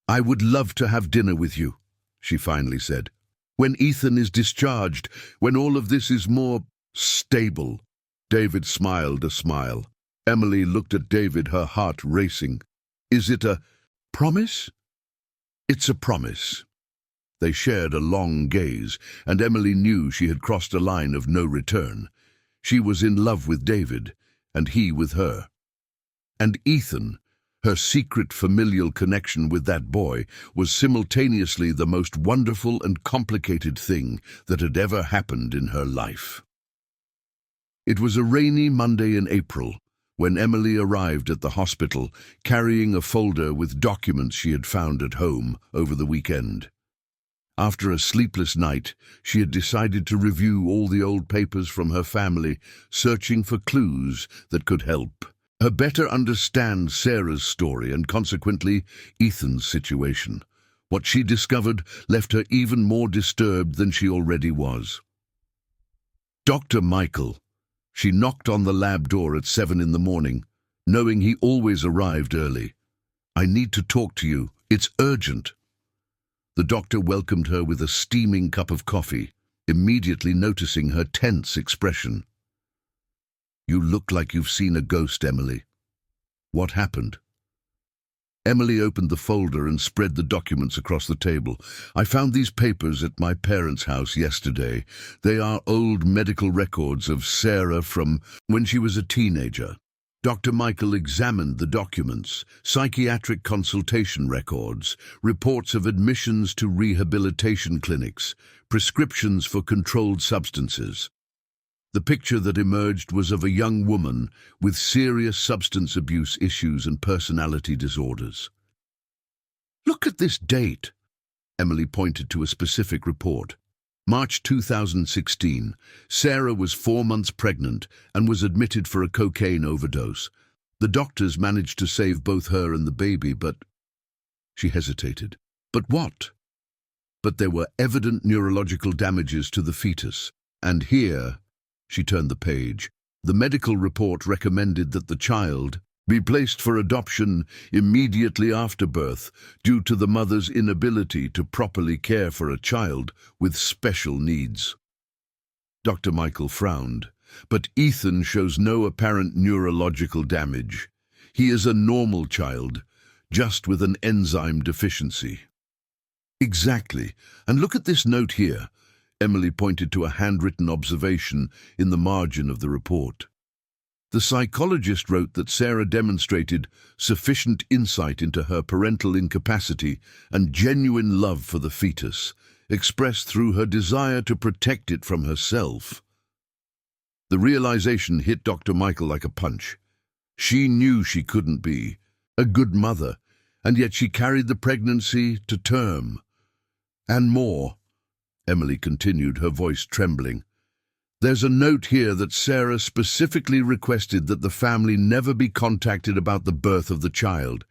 I would love to have dinner with you, she finally said. When Ethan is discharged, when all of this is more stable. David smiled a smile. Emily looked at David, her heart racing. Is it a promise? It's a promise. They shared a long gaze, and Emily knew she had crossed a line of no return. She was in love with David, and he with her. And Ethan, her secret familial connection with that boy, was simultaneously the most wonderful and complicated thing that had ever happened in her life. It was a rainy Monday in April when Emily arrived at the hospital carrying a folder with documents she had found at home over the weekend. After a sleepless night, she had decided to review all the old papers from her family, searching for clues that could help her better understand Sarah's story and consequently Ethan's situation. What she discovered left her even more disturbed than she already was. Dr. Michael. She knocked on the lab door at 7 in the morning, knowing he always arrived early. I need to talk to you. It's urgent. The doctor welcomed her with a steaming cup of coffee, immediately noticing her tense expression. You look like you've seen a ghost, Emily. What happened? Emily opened the folder and spread the documents across the table. I found these papers at my parents' house yesterday. They are old medical records of Sarah from when she was a teenager. Dr. Michael examined the documents, psychiatric consultation records, reports of admissions to rehabilitation clinics, prescriptions for controlled substances. The picture that emerged was of a young woman with serious substance abuse issues and personality disorders. Look at this date. Emily pointed to a specific report. March 2016. Sarah was 4 months pregnant and was admitted for a cocaine overdose. The doctors managed to save both her and the baby, but... She hesitated. But what? But there were evident neurological damages to the fetus. And here... She turned the page. The medical report recommended that the child be placed for adoption immediately after birth due to the mother's inability to properly care for a child with special needs. Dr. Michael frowned, but Ethan shows no apparent neurological damage. He is a normal child, just with an enzyme deficiency. Exactly. And look at this note here. Emily pointed to a handwritten observation in the margin of the report. The psychologist wrote that Sarah demonstrated sufficient insight into her parental incapacity and genuine love for the fetus, expressed through her desire to protect it from herself. The realization hit Dr. Michael like a punch. She knew she couldn't be. a good mother, and yet she carried the pregnancy to term. And more, Emily continued, her voice trembling. There's a note here that Sarah specifically requested that the family never be contacted about the birth of the child.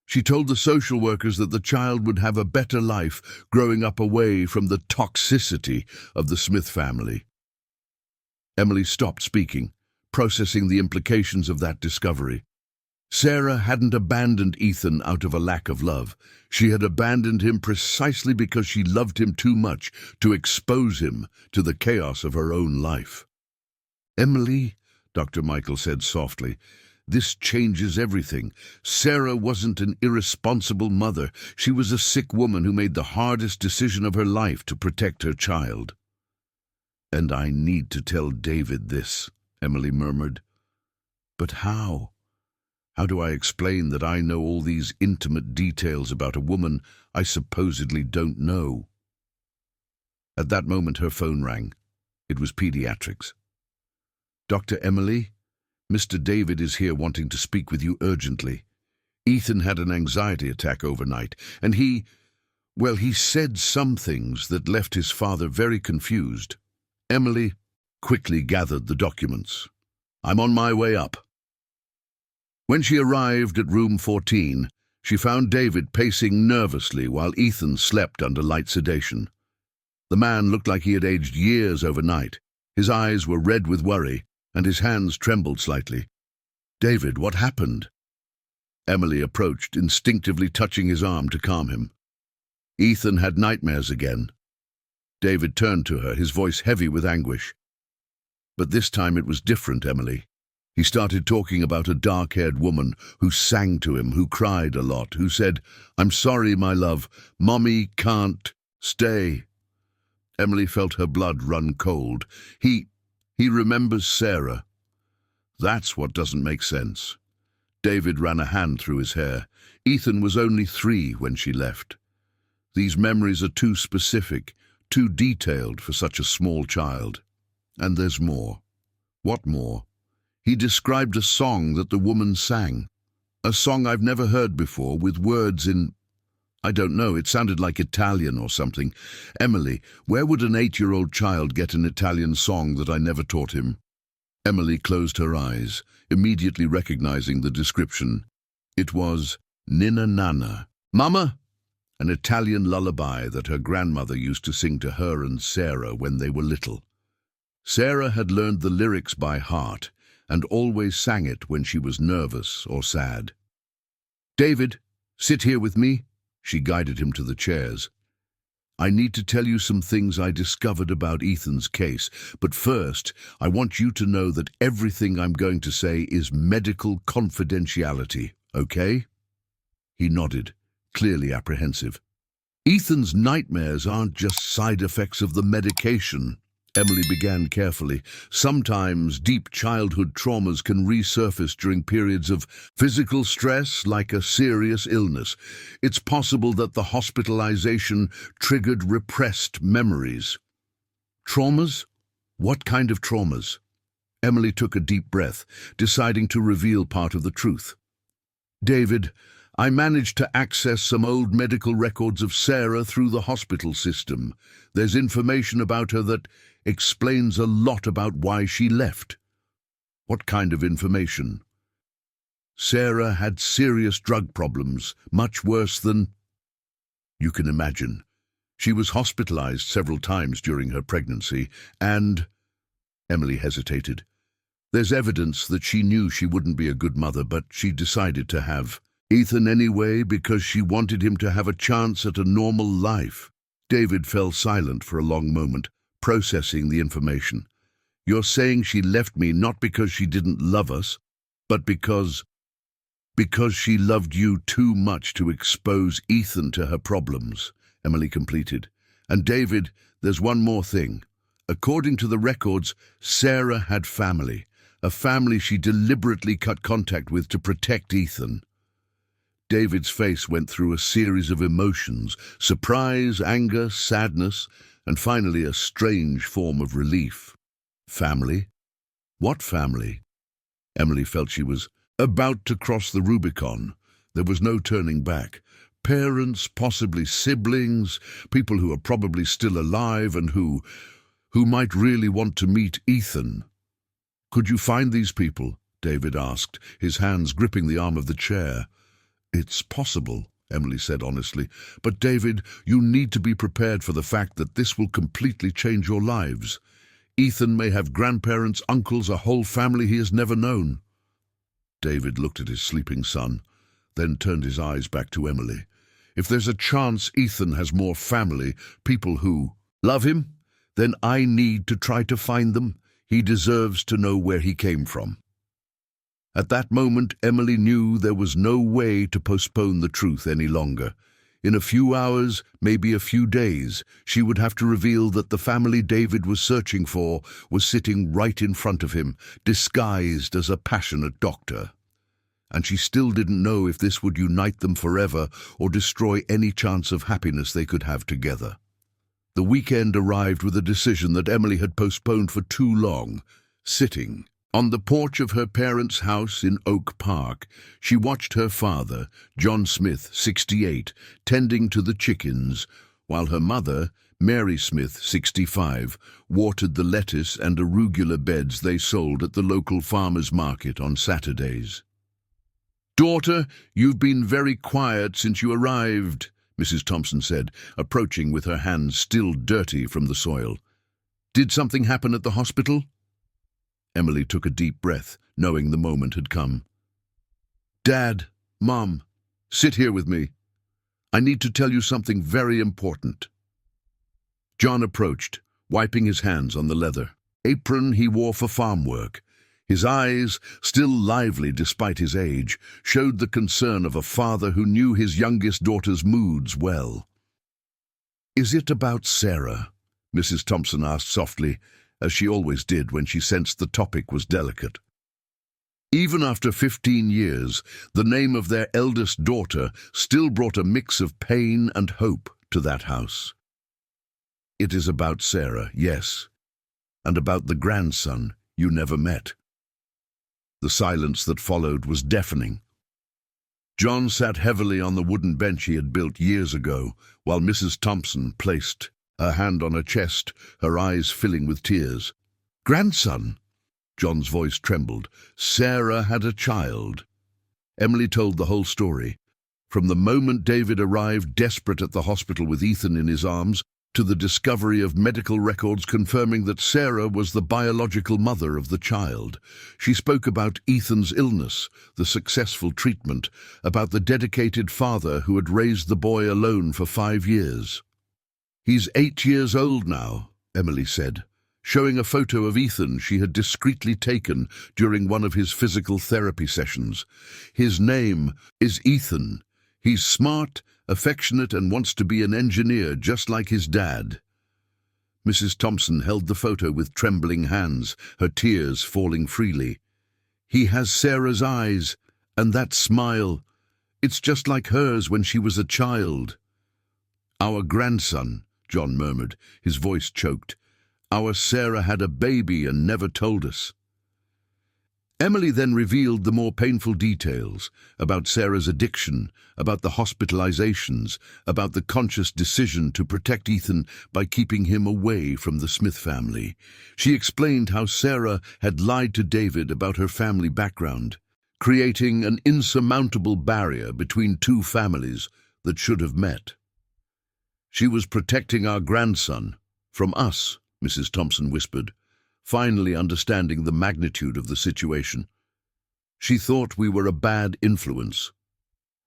She told the social workers that the child would have a better life growing up away from the toxicity of the Smith family. Emily stopped speaking, processing the implications of that discovery. Sarah hadn't abandoned Ethan out of a lack of love. She had abandoned him precisely because she loved him too much to expose him to the chaos of her own life. Emily, Dr. Michael said softly, this changes everything. Sarah wasn't an irresponsible mother. She was a sick woman who made the hardest decision of her life to protect her child. And I need to tell David this, Emily murmured. But how? How do I explain that I know all these intimate details about a woman I supposedly don't know? At that moment her phone rang. It was pediatrics. Dr. Emily, Mr. David is here wanting to speak with you urgently. Ethan had an anxiety attack overnight, and he said some things that left his father very confused. Emily quickly gathered the documents. I'm on my way up. When she arrived at room 14, she found David pacing nervously while Ethan slept under light sedation. The man looked like he had aged years overnight. His eyes were red with worry, and his hands trembled slightly. David, what happened? Emily approached, instinctively touching his arm to calm him. Ethan had nightmares again. David turned to her, his voice heavy with anguish. But this time it was different, Emily. He started talking about a dark-haired woman who sang to him, who cried a lot, who said, I'm sorry, my love, Mommy can't stay. Emily felt her blood run cold. He remembers Sarah. That's what doesn't make sense. David ran a hand through his hair. Ethan was only 3 when she left. These memories are too specific, too detailed for such a small child. And there's more. What more? He described a song that the woman sang. A song I've never heard before, with words in, I don't know, it sounded like Italian or something. Emily, where would an 8-year-old child get an Italian song that I never taught him? Emily closed her eyes, immediately recognizing the description. It was Ninna Nanna. Mama? An Italian lullaby that her grandmother used to sing to her and Sarah when they were little. Sarah had learned the lyrics by heart, and always sang it when she was nervous or sad. David, sit here with me. She guided him to the chairs. I need to tell you some things I discovered about Ethan's case, but first, I want you to know that everything I'm going to say is medical confidentiality, okay? He nodded, clearly apprehensive. Ethan's nightmares aren't just side effects of the medication. Emily began carefully. Sometimes deep childhood traumas can resurface during periods of physical stress, like a serious illness. It's possible that the hospitalization triggered repressed memories. Traumas? What kind of traumas? Emily took a deep breath, deciding to reveal part of the truth. David, I managed to access some old medical records of Sarah through the hospital system. There's information about her that explains a lot about why she left. What kind of information? Sarah had serious drug problems, much worse than you can imagine. She was hospitalized several times during her pregnancy, and Emily hesitated. There's evidence that she knew she wouldn't be a good mother, but she decided to have Ethan anyway because she wanted him to have a chance at a normal life. David fell silent for a long moment, processing the information. You're saying she left me not because she didn't love us, but because she loved you too much to expose Ethan to her problems, Emily completed. And David, there's one more thing. According to the records, Sarah had family, a family she deliberately cut contact with to protect Ethan. David's face went through a series of emotions, surprise, anger, sadness, and finally a strange form of relief. Family? What family? Emily felt she was about to cross the Rubicon, There was no turning back. Parents, possibly siblings, people who are probably still alive and who might really want to meet Ethan. "Could you find these people?" David asked, his hands gripping the arm of the chair. "It's possible," Emily said honestly. "But David, you need to be prepared for the fact that this will completely change your lives. Ethan may have grandparents, uncles, a whole family he has never known." David looked at his sleeping son, then turned his eyes back to Emily. "If there's a chance Ethan has more family, people who love him, then I need to try to find them. He deserves to know where he came from." At that moment, Emily knew there was no way to postpone the truth any longer. In a few hours, maybe a few days, she would have to reveal that the family David was searching for was sitting right in front of him, disguised as a passionate doctor. And she still didn't know if this would unite them forever or destroy any chance of happiness they could have together. The weekend arrived with a decision that Emily had postponed for too long. Sitting on the porch of her parents' house in Oak Park, she watched her father, John Smith, 68, tending to the chickens, while her mother, Mary Smith, 65, watered the lettuce and arugula beds they sold at the local farmers' market on Saturdays. "Daughter, you've been very quiet since you arrived," Mrs. Thompson said, approaching with her hands still dirty from the soil. "Did something happen at the hospital?" Emily took a deep breath, knowing the moment had come. "Dad, Mom, sit here with me. I need to tell you something very important." John approached, wiping his hands on the leather apron he wore for farm work. His eyes, still lively despite his age, showed the concern of a father who knew his youngest daughter's moods well. "Is it about Sarah?" Mrs. Thompson asked softly, as she always did when she sensed the topic was delicate. Even after 15 years, the name of their eldest daughter still brought a mix of pain and hope to that house. "It is about Sarah, yes, and about the grandson you never met." The silence that followed was deafening. John sat heavily on the wooden bench he had built years ago, while Mrs. Thompson placed her hand on her chest, her eyes filling with tears. "Grandson?" John's voice trembled. "Sarah had a child." Emily told the whole story, from the moment David arrived desperate at the hospital with Ethan in his arms, to the discovery of medical records confirming that Sarah was the biological mother of the child. She spoke about Ethan's illness, the successful treatment, about the dedicated father who had raised the boy alone for 5 years. "He's 8 years old now," Emily said, showing a photo of Ethan she had discreetly taken during one of his physical therapy sessions. "His name is Ethan. He's smart, affectionate, and wants to be an engineer just like his dad." Mrs. Thompson held the photo with trembling hands, her tears falling freely. "He has Sarah's eyes, and that smile. It's just like hers when she was a child." "Our grandson," John murmured, his voice choked. "Our Sarah had a baby and never told us." Emily then revealed the more painful details about Sarah's addiction, about the hospitalizations, about the conscious decision to protect Ethan by keeping him away from the Smith family. She explained how Sarah had lied to David about her family background, creating an insurmountable barrier between two families that should have met. "She was protecting our grandson from us," Mrs. Thompson whispered, finally understanding the magnitude of the situation. "She thought we were a bad influence."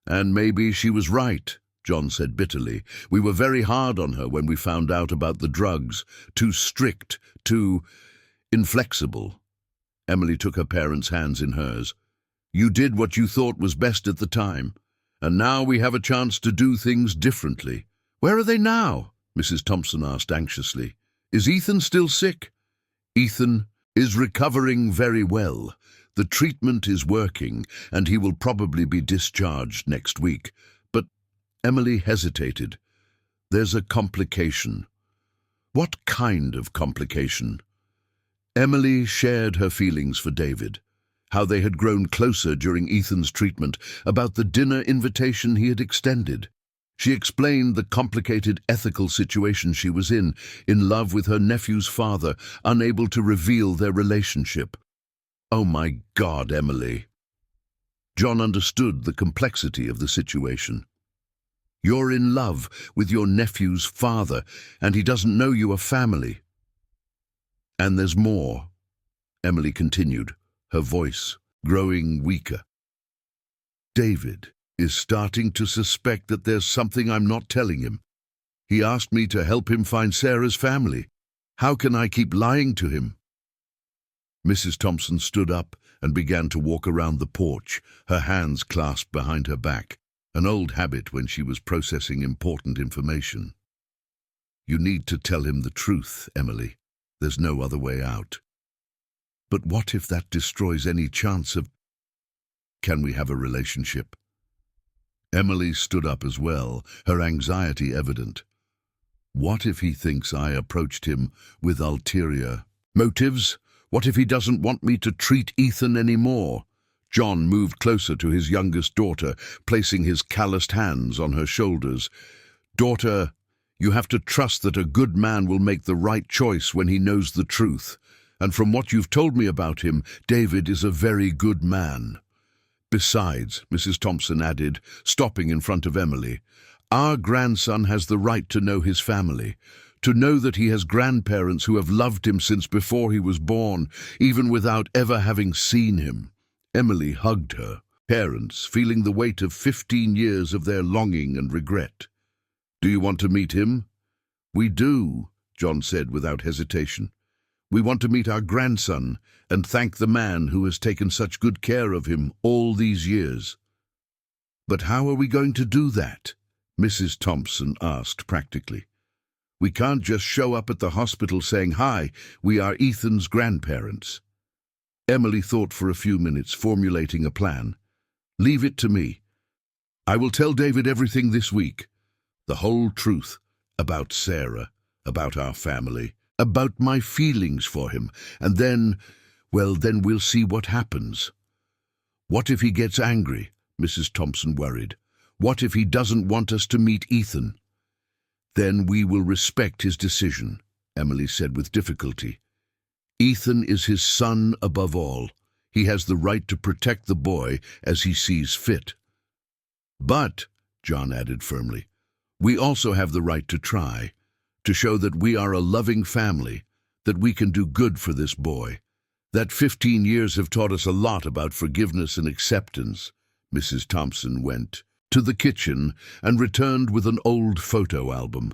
"And maybe she was right," John said bitterly. "We were very hard on her when we found out about the drugs. Too strict, too inflexible." Emily took her parents' hands in hers. "You did what you thought was best at the time, and now we have a chance to do things differently." "Where are they now?" Mrs. Thompson asked anxiously. "Is Ethan still sick?" "Ethan is recovering very well. The treatment is working, and he will probably be discharged next week." But Emily hesitated. "There's a complication." "What kind of complication?" Emily shared her feelings for David, how they had grown closer during Ethan's treatment, about the dinner invitation he had extended. She explained the complicated ethical situation she was in love with her nephew's father, unable to reveal their relationship. Oh my God, Emily. John understood the complexity of the situation. You're in love with your nephew's father, and he doesn't know you are family. And there's more, Emily continued, her voice growing weaker. David is starting to suspect that there's something I'm not telling him. He asked me to help him find Sarah's family. How can I keep lying to him? Mrs. Thompson stood up and began to walk around the porch, her hands clasped behind her back, an old habit when she was processing important information. You need to tell him the truth, Emily. There's no other way out. But what if that destroys any chance of... Can we have a relationship? Emily stood up as well, her anxiety evident. What if he thinks I approached him with ulterior motives? What if he doesn't want me to treat Ethan anymore? John moved closer to his youngest daughter, placing his calloused hands on her shoulders. Daughter, you have to trust that a good man will make the right choice when he knows the truth. And from what you've told me about him, David is a very good man. Besides, Mrs. Thompson added, stopping in front of Emily, our grandson has the right to know his family, to know that he has grandparents who have loved him since before he was born, even without ever having seen him. Emily hugged her, parents feeling the weight of 15 years of their longing and regret. Do you want to meet him? We do, John said without hesitation. We want to meet our grandson and thank the man who has taken such good care of him all these years. But how are we going to do that? Mrs. Thompson asked practically. We can't just show up at the hospital saying, "Hi, we are Ethan's grandparents." Emily thought for a few minutes, formulating a plan. Leave it to me. I will tell David everything this week. The whole truth about Sarah, about our family, about my feelings for him, and then we'll see what happens. What if he gets angry? Mrs. Thompson worried. What if he doesn't want us to meet Ethan? Then we will respect his decision, Emily said with difficulty. Ethan is his son above all. He has the right to protect the boy as he sees fit. But, John added firmly, we also have the right to try, to show that we are a loving family, that we can do good for this boy. That 15 years have taught us a lot about forgiveness and acceptance. Mrs. Thompson went to the kitchen and returned with an old photo album.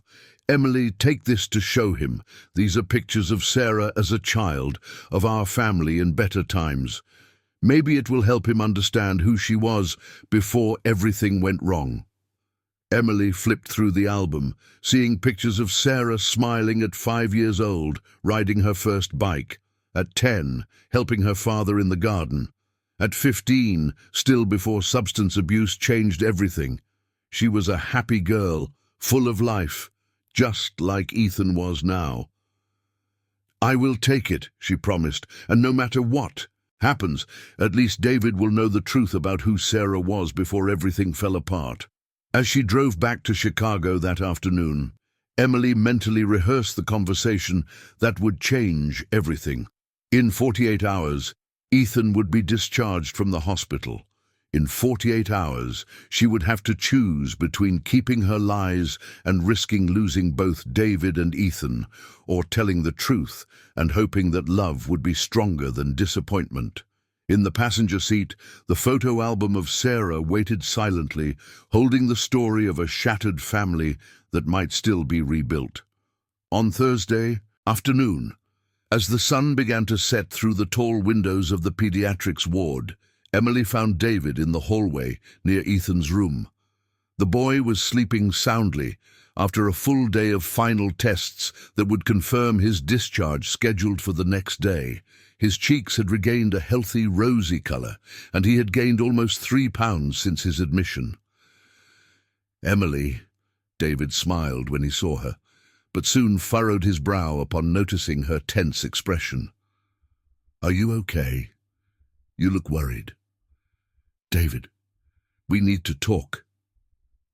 Emily, take this to show him. These are pictures of Sarah as a child, of our family in better times. Maybe it will help him understand who she was before everything went wrong. Emily flipped through the album, seeing pictures of Sarah smiling at 5 years old, riding her first bike. At 10, helping her father in the garden. At 15, still before substance abuse changed everything. She was a happy girl, full of life, just like Ethan was now. I will take it, she promised, and no matter what happens, at least David will know the truth about who Sarah was before everything fell apart. As she drove back to Chicago that afternoon, Emily mentally rehearsed the conversation that would change everything. In 48 hours, Ethan would be discharged from the hospital. In 48 hours, she would have to choose between keeping her lies and risking losing both David and Ethan, or telling the truth and hoping that love would be stronger than disappointment. In the passenger seat, the photo album of Sarah waited silently, holding the story of a shattered family that might still be rebuilt. On Thursday afternoon, as the sun began to set through the tall windows of the pediatrics ward, Emily found David in the hallway near Ethan's room. The boy was sleeping soundly after a full day of final tests that would confirm his discharge scheduled for the next day. His cheeks had regained a healthy, rosy color, and he had gained almost 3 pounds since his admission. Emily, David smiled when he saw her, but soon furrowed his brow upon noticing her tense expression. Are you okay? You look worried. David, we need to talk,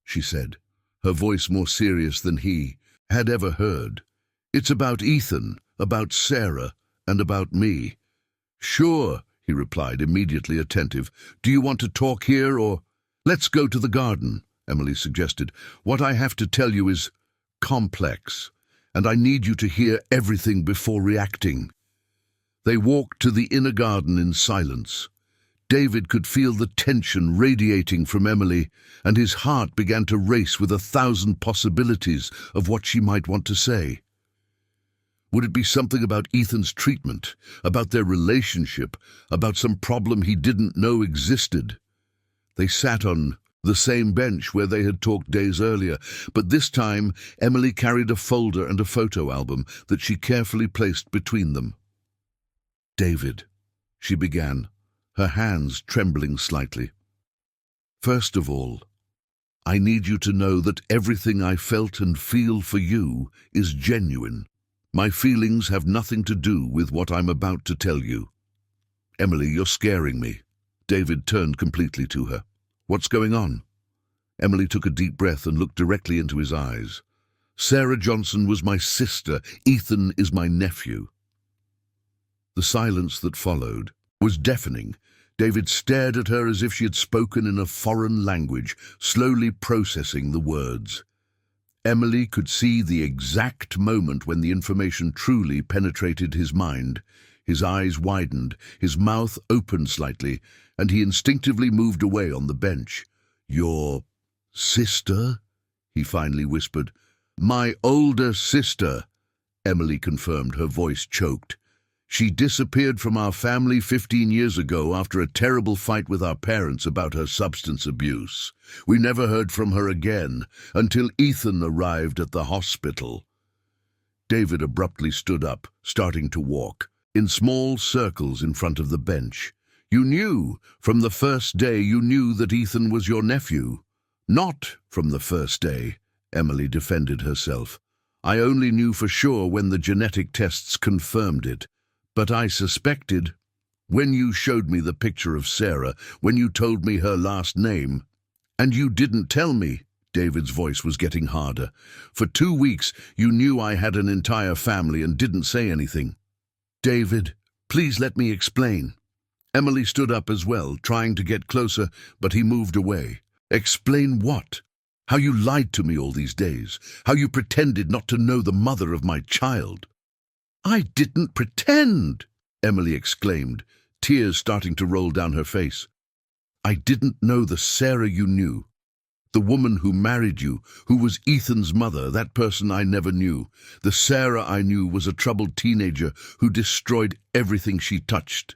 she said, her voice more serious than he had ever heard. It's about Ethan, about Sarah, and about me. Sure, he replied, immediately attentive. Do you want to talk here or... Let's go to the garden, Emily suggested. What I have to tell you is complex, and I need you to hear everything before reacting. They walked to the inner garden in silence. David could feel the tension radiating from Emily, and his heart began to race with 1,000 possibilities of what she might want to say. Would it be something about Ethan's treatment, about their relationship, about some problem he didn't know existed? They sat on the same bench where they had talked days earlier, but this time Emily carried a folder and a photo album that she carefully placed between them. David, she began, her hands trembling slightly. First of all, I need you to know that everything I felt and feel for you is genuine. My feelings have nothing to do with what I'm about to tell you. Emily, you're scaring me. David turned completely to her. What's going on? Emily took a deep breath and looked directly into his eyes. Sarah Johnson was my sister. Ethan is my nephew. The silence that followed was deafening. David stared at her as if she had spoken in a foreign language, slowly processing the words. Emily could see the exact moment when the information truly penetrated his mind. His eyes widened, his mouth opened slightly, and he instinctively moved away on the bench. Your sister? He finally whispered. My older sister, Emily confirmed, her voice choked. She disappeared from our family 15 years ago after a terrible fight with our parents about her substance abuse. We never heard from her again until Ethan arrived at the hospital. David abruptly stood up, starting to walk, in small circles in front of the bench. You knew, from the first day you knew that Ethan was your nephew. Not from the first day, Emily defended herself. I only knew for sure when the genetic tests confirmed it. But I suspected, when you showed me the picture of Sarah, when you told me her last name. And you didn't tell me. David's voice was getting harder. For 2 weeks you knew I had an entire family and didn't say anything. David, please let me explain. Emily stood up as well, trying to get closer, but he moved away. Explain what? How you lied to me all these days. How you pretended not to know the mother of my child. I didn't pretend, Emily exclaimed, tears starting to roll down her face. I didn't know the Sarah you knew. The woman who married you, who was Ethan's mother, that person I never knew. The Sarah I knew was a troubled teenager who destroyed everything she touched.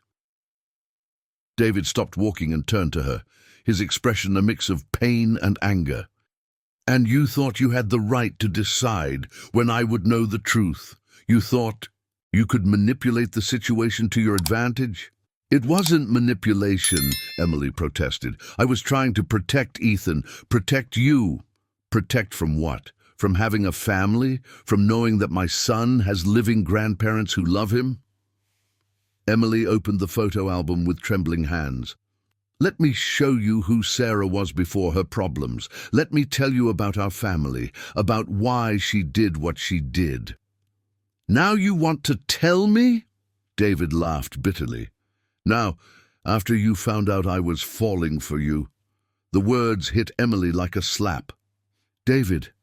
David stopped walking and turned to her, his expression a mix of pain and anger. And you thought you had the right to decide when I would know the truth. You thought you could manipulate the situation to your advantage? It wasn't manipulation, Emily protested. I was trying to protect Ethan, protect you. Protect from what? From having a family? From knowing that my son has living grandparents who love him? Emily opened the photo album with trembling hands. Let me show you who Sarah was before her problems. Let me tell you about our family, about why she did what she did. Now you want to tell me? David laughed bitterly. Now, after you found out I was falling for you. The words hit Emily like a slap. David,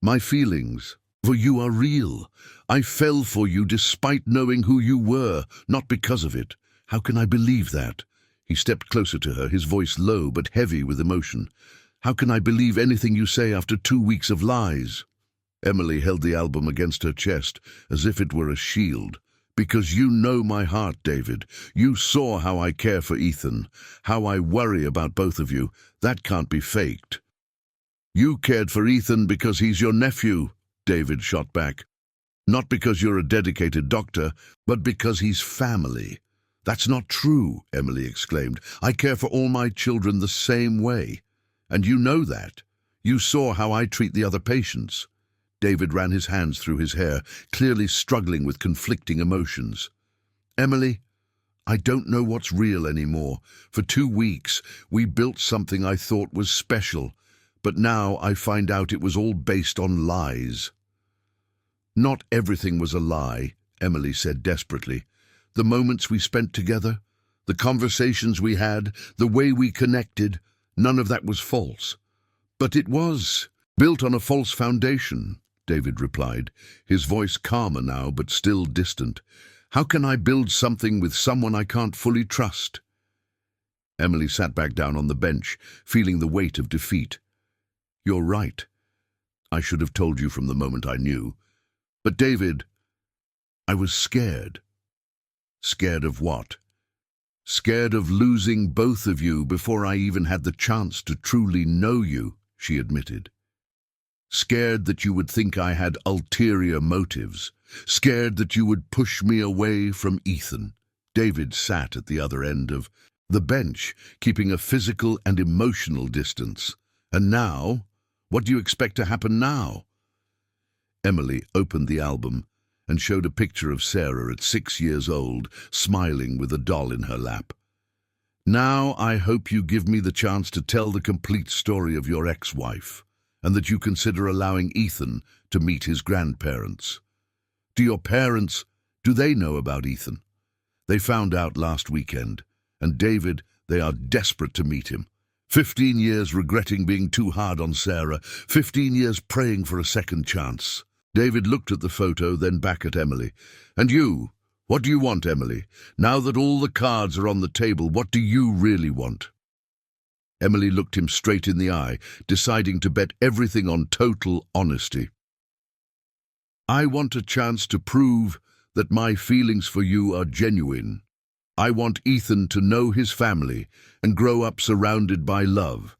my feelings for you are real. I fell for you despite knowing who you were, not because of it. How can I believe that? He stepped closer to her, his voice low but heavy with emotion. How can I believe anything you say after 2 weeks of lies? Emily held the album against her chest, as if it were a shield. Because you know my heart, David. You saw how I care for Ethan, how I worry about both of you. That can't be faked. You cared for Ethan because he's your nephew, David shot back. Not because you're a dedicated doctor, but because he's family. That's not true, Emily exclaimed. I care for all my children the same way. And you know that. You saw how I treat the other patients. David ran his hands through his hair, clearly struggling with conflicting emotions. Emily, I don't know what's real anymore. For 2 weeks, we built something I thought was special, but now I find out it was all based on lies." "Not everything was a lie," Emily said desperately. "The moments we spent together, the conversations we had, the way we connected, none of that was false." "But it was built on a false foundation," David replied, his voice calmer now but still distant. "How can I build something with someone I can't fully trust?" Emily sat back down on the bench, feeling the weight of defeat. "You're right. I should have told you from the moment I knew. But David, I was scared." "Scared of what?" "Scared of losing both of you before I even had the chance to truly know you," she admitted. "Scared that you would think I had ulterior motives. Scared that you would push me away from Ethan." David sat at the other end of the bench, keeping a physical and emotional distance. "And now? What do you expect to happen now?" Emily opened the album and showed a picture of Sarah at 6 years old, smiling with a doll in her lap. "Now I hope you give me the chance to tell the complete story of your ex-wife, and that you consider allowing Ethan to meet his grandparents. Do they know about Ethan? They found out last weekend, and David, they are desperate to meet him. 15 years regretting being too hard on Sarah, 15 years praying for a second chance." David looked at the photo, then back at Emily. "And you? What do you want, Emily? Now that all the cards are on the table, what do you really want?" Emily looked him straight in the eye, deciding to bet everything on total honesty. "I want a chance to prove that my feelings for you are genuine. I want Ethan to know his family and grow up surrounded by love.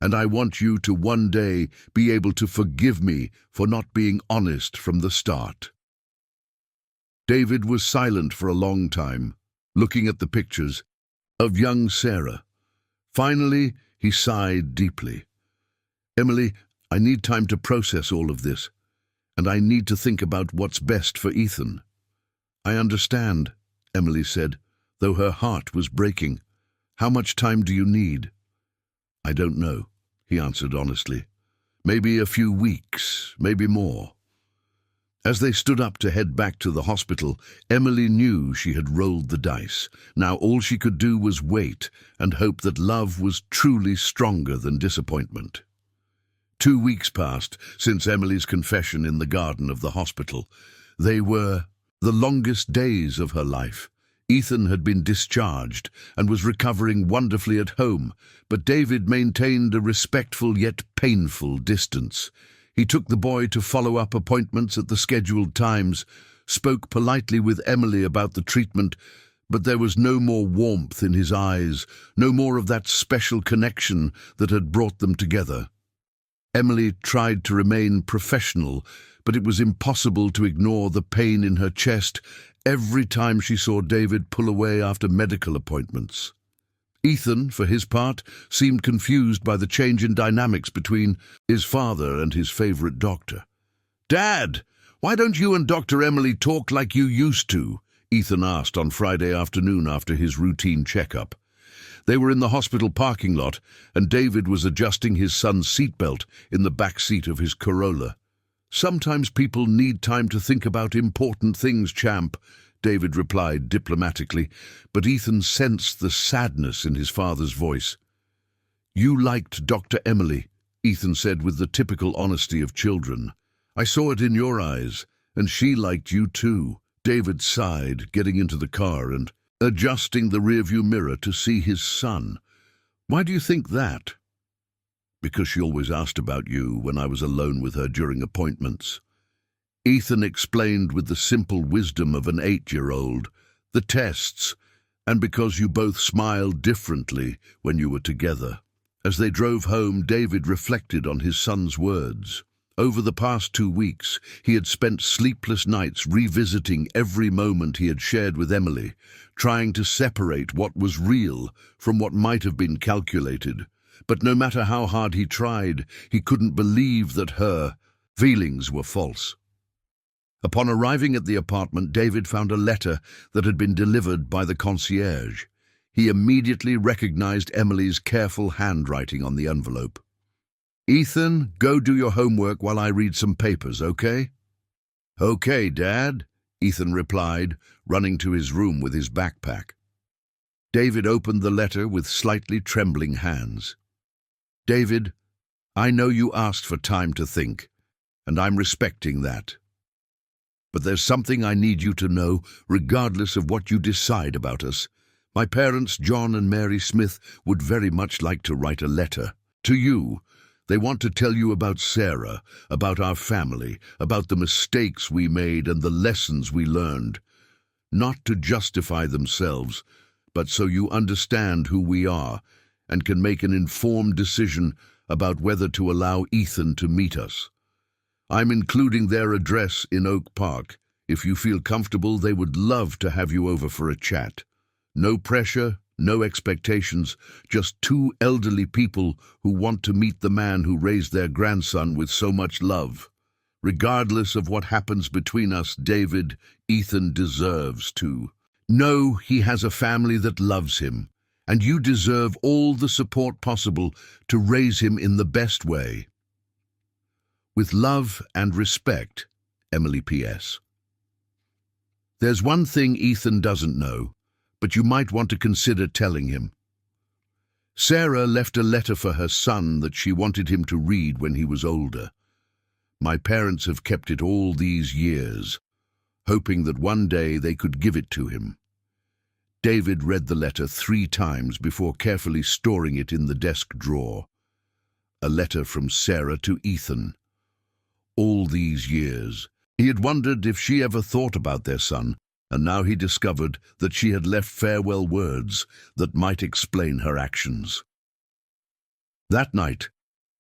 And I want you to one day be able to forgive me for not being honest from the start." David was silent for a long time, looking at the pictures of young Sarah. Finally, he sighed deeply. "Emily, I need time to process all of this, and I need to think about what's best for Ethan." "I understand," Emily said, though her heart was breaking. "How much time do you need?" "I don't know," he answered honestly. "Maybe a few weeks, maybe more." As they stood up to head back to the hospital, Emily knew she had rolled the dice. Now all she could do was wait and hope that love was truly stronger than disappointment. 2 weeks passed since Emily's confession in the garden of the hospital. They were the longest days of her life. Ethan had been discharged and was recovering wonderfully at home, but David maintained a respectful yet painful distance. He took the boy to follow-up appointments at the scheduled times, spoke politely with Emily about the treatment, but there was no more warmth in his eyes, no more of that special connection that had brought them together. Emily tried to remain professional, but it was impossible to ignore the pain in her chest every time she saw David pull away after medical appointments. Ethan, for his part, seemed confused by the change in dynamics between his father and his favorite doctor. "Dad, why don't you and Dr. Emily talk like you used to?" Ethan asked on Friday afternoon after his routine checkup. They were in the hospital parking lot, and David was adjusting his son's seatbelt in the back seat of his Corolla. "Sometimes people need time to think about important things, champ," David replied diplomatically, but Ethan sensed the sadness in his father's voice. "You liked Dr. Emily," Ethan said with the typical honesty of children. "I saw it in your eyes, and she liked you too." David sighed, getting into the car and adjusting the rearview mirror to see his son. "Why do you think that?" "Because she always asked about you when I was alone with her during appointments." Ethan explained with the simple wisdom of an 8-year-old. "The tests, and because you both smiled differently when you were together." As they drove home, David reflected on his son's words. Over the past 2 weeks, he had spent sleepless nights revisiting every moment he had shared with Emily, trying to separate what was real from what might have been calculated. But no matter how hard he tried, he couldn't believe that her feelings were false. Upon arriving at the apartment, David found a letter that had been delivered by the concierge. He immediately recognized Emily's careful handwriting on the envelope. "Ethan, go do your homework while I read some papers, okay?" "Okay, Dad," Ethan replied, running to his room with his backpack. David opened the letter with slightly trembling hands. "David, I know you asked for time to think, and I'm respecting that. But there's something I need you to know, regardless of what you decide about us. My parents, John and Mary Smith, would very much like to write a letter to you. They want to tell you about Sarah, about our family, about the mistakes we made and the lessons we learned. Not to justify themselves, but so you understand who we are and can make an informed decision about whether to allow Ethan to meet us. I'm including their address in Oak Park. If you feel comfortable, they would love to have you over for a chat. No pressure, no expectations, just two elderly people who want to meet the man who raised their grandson with so much love. Regardless of what happens between us, David, Ethan deserves to know he has a family that loves him, and you deserve all the support possible to raise him in the best way. With love and respect, Emily P.S. There's one thing Ethan doesn't know, but you might want to consider telling him. Sarah left a letter for her son that she wanted him to read when he was older. My parents have kept it all these years, hoping that one day they could give it to him. David read the letter 3 times before carefully storing it in the desk drawer. A letter from Sarah to Ethan. All these years, he had wondered if she ever thought about their son, and now he discovered that she had left farewell words that might explain her actions. That night,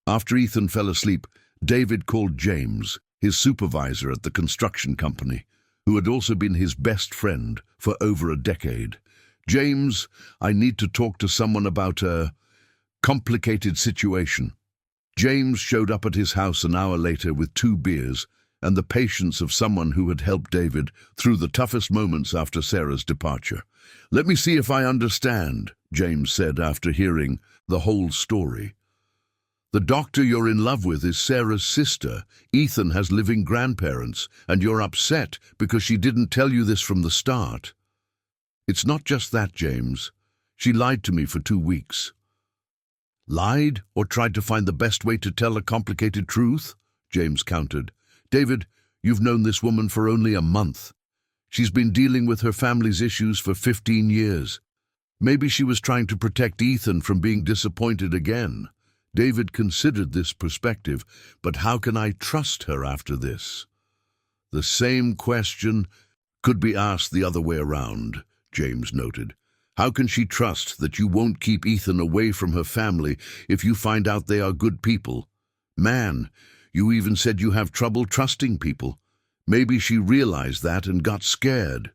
after Ethan fell asleep, David called James, his supervisor at the construction company, who had also been his best friend for over a decade. "James, I need to talk to someone about a complicated situation." James showed up at his house an hour later with 2 beers and the patience of someone who had helped David through the toughest moments after Sarah's departure. "Let me see if I understand," James said after hearing the whole story. "The doctor you're in love with is Sarah's sister. Ethan has living grandparents, and you're upset because she didn't tell you this from the start." "It's not just that, James. She lied to me for 2 weeks." "Lied or tried to find the best way to tell a complicated truth?" James countered. "David, you've known this woman for only a month. She's been dealing with her family's issues for 15 years. Maybe she was trying to protect Ethan from being disappointed again." David considered this perspective, but how can I trust her after this? The same question could be asked the other way around, James noted. How can she trust that you won't keep Ethan away from her family if you find out they are good people? Man, you even said you have trouble trusting people. Maybe she realized that and got scared.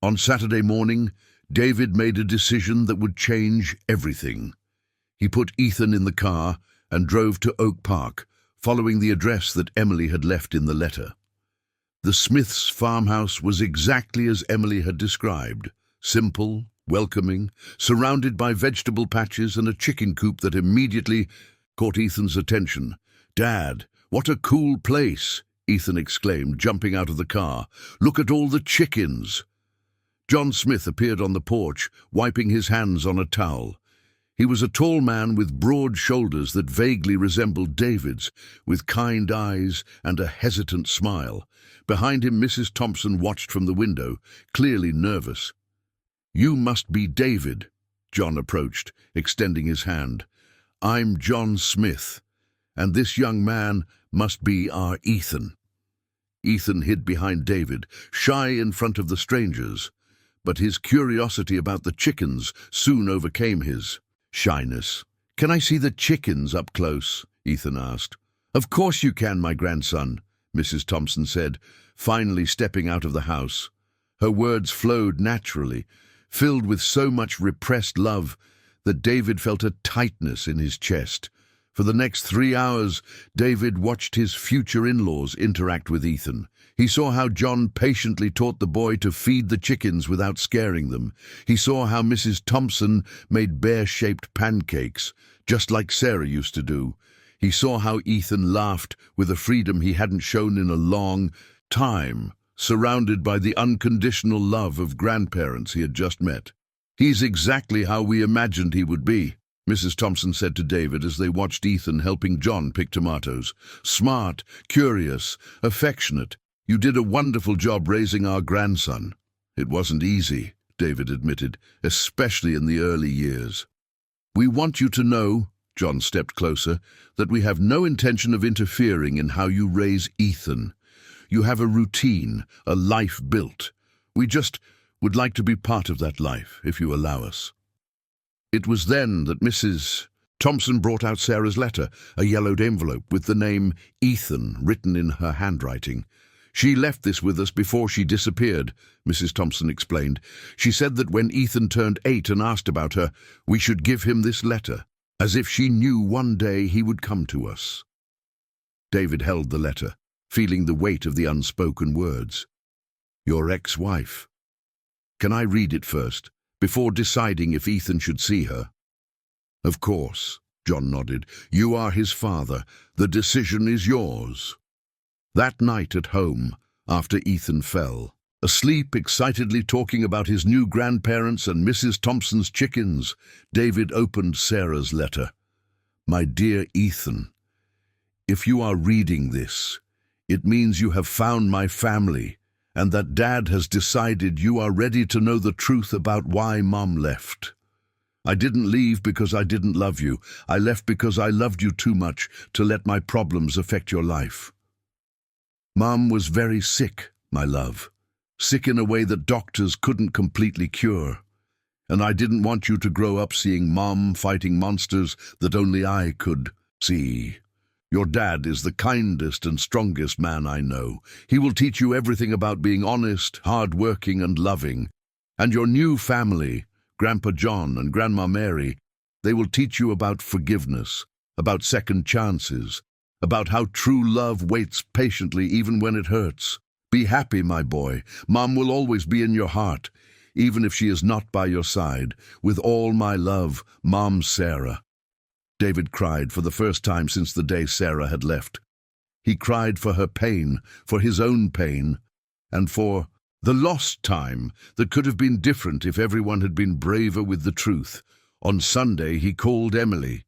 On Saturday morning, David made a decision that would change everything. He put Ethan in the car and drove to Oak Park, following the address that Emily had left in the letter. The Smiths' farmhouse was exactly as Emily had described. Simple, welcoming, surrounded by vegetable patches and a chicken coop that immediately caught Ethan's attention. "Dad, what a cool place!" Ethan exclaimed, jumping out of the car. "Look at all the chickens!" John Smith appeared on the porch, wiping his hands on a towel. He was a tall man with broad shoulders that vaguely resembled David's, with kind eyes and a hesitant smile. Behind him, Mrs. Thompson watched from the window, clearly nervous. "You must be David," John approached, extending his hand. "I'm John Smith, and this young man must be our Ethan." Ethan hid behind David, shy in front of the strangers, but his curiosity about the chickens soon overcame his shyness. "Can I see the chickens up close?" Ethan asked. "Of course you can, my grandson," Mrs. Thompson said, finally stepping out of the house. Her words flowed naturally, filled with so much repressed love that David felt a tightness in his chest. For the next 3 hours, David watched his future in-laws interact with Ethan. He saw how John patiently taught the boy to feed the chickens without scaring them. He saw how Mrs. Thompson made bear-shaped pancakes, just like Sarah used to do. He saw how Ethan laughed with a freedom he hadn't shown in a long time, surrounded by the unconditional love of grandparents he had just met. "He's exactly how we imagined he would be," Mrs. Thompson said to David as they watched Ethan helping John pick tomatoes. "Smart, curious, affectionate. You did a wonderful job raising our grandson." "It wasn't easy," David admitted, "especially in the early years." "We want you to know," John stepped closer, "that we have no intention of interfering in how you raise Ethan. You have a routine, a life built. We just would like to be part of that life, if you allow us." It was then that Mrs. Thompson brought out Sarah's letter, a yellowed envelope with the name Ethan written in her handwriting. "She left this with us before she disappeared," Mrs. Thompson explained. "She said that when Ethan turned 8 and asked about her, we should give him this letter, as if she knew one day he would come to us." David held the letter, feeling the weight of the unspoken words. "Your ex-wife. Can I read it first, before deciding if Ethan should see her?" "Of course," John nodded. "You are his father. The decision is yours." That night at home, after Ethan fell, asleep excitedly talking about his new grandparents and Mrs. Thompson's chickens, David opened Sarah's letter. "My dear Ethan, if you are reading this, it means you have found my family, and that Dad has decided you are ready to know the truth about why Mom left. I didn't leave because I didn't love you. I left because I loved you too much to let my problems affect your life. Mom was very sick, my love, sick in a way that doctors couldn't completely cure. And I didn't want you to grow up seeing Mom fighting monsters that only I could see. Your dad is the kindest and strongest man I know. He will teach you everything about being honest, hard-working, and loving. And your new family, Grandpa John and Grandma Mary, they will teach you about forgiveness, about second chances, about how true love waits patiently even when it hurts. Be happy, my boy. Mom will always be in your heart, even if she is not by your side. With all my love, Mom Sarah." David cried for the first time since the day Sarah had left. He cried for her pain, for his own pain, and for the lost time that could have been different if everyone had been braver with the truth. On Sunday he called Emily.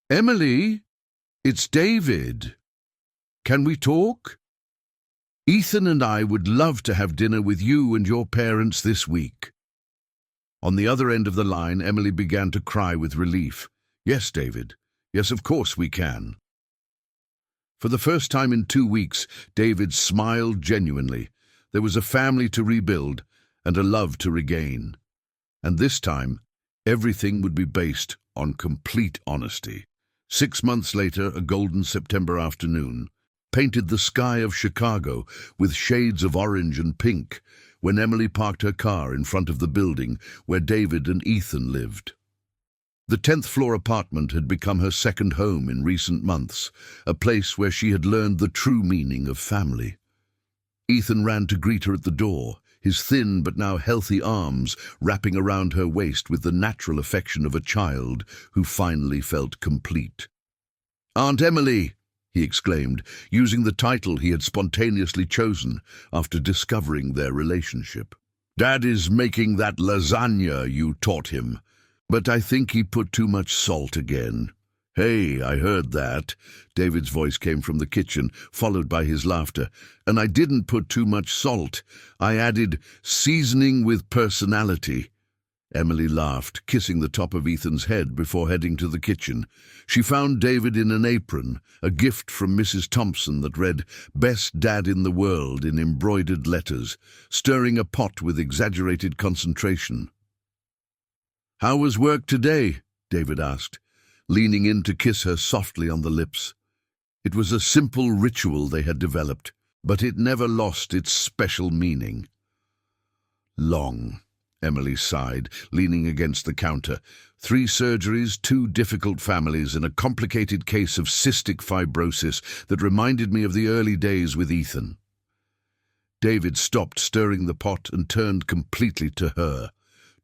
"Emily, it's David. Can we talk? Ethan and I would love to have dinner with you and your parents this week." On the other end of the line, Emily began to cry with relief. "Yes, David. Yes, of course we can." For the first time in 2 weeks, David smiled genuinely. There was a family to rebuild and a love to regain. And this time, everything would be based on complete honesty. 6 months later, a golden September afternoon painted the sky of Chicago with shades of orange and pink when Emily parked her car in front of the building where David and Ethan lived. The 10th-floor apartment had become her second home in recent months, a place where she had learned the true meaning of family. Ethan ran to greet her at the door, his thin but now healthy arms wrapping around her waist with the natural affection of a child who finally felt complete. "Aunt Emily!" he exclaimed, using the title he had spontaneously chosen after discovering their relationship. "Dad is making that lasagna you taught him. But I think he put too much salt again." "Hey, I heard that." David's voice came from the kitchen, followed by his laughter. "And I didn't put too much salt. I added seasoning with personality." Emily laughed, kissing the top of Ethan's head before heading to the kitchen. She found David in an apron, a gift from Mrs. Thompson that read, "Best Dad in the World," in embroidered letters, stirring a pot with exaggerated concentration. "How was work today?" David asked, leaning in to kiss her softly on the lips. It was a simple ritual they had developed, but it never lost its special meaning. "Long," Emily sighed, leaning against the counter. 3 surgeries, 2 difficult families, and a complicated case of cystic fibrosis that reminded me of the early days with Ethan. David stopped stirring the pot and turned completely to her.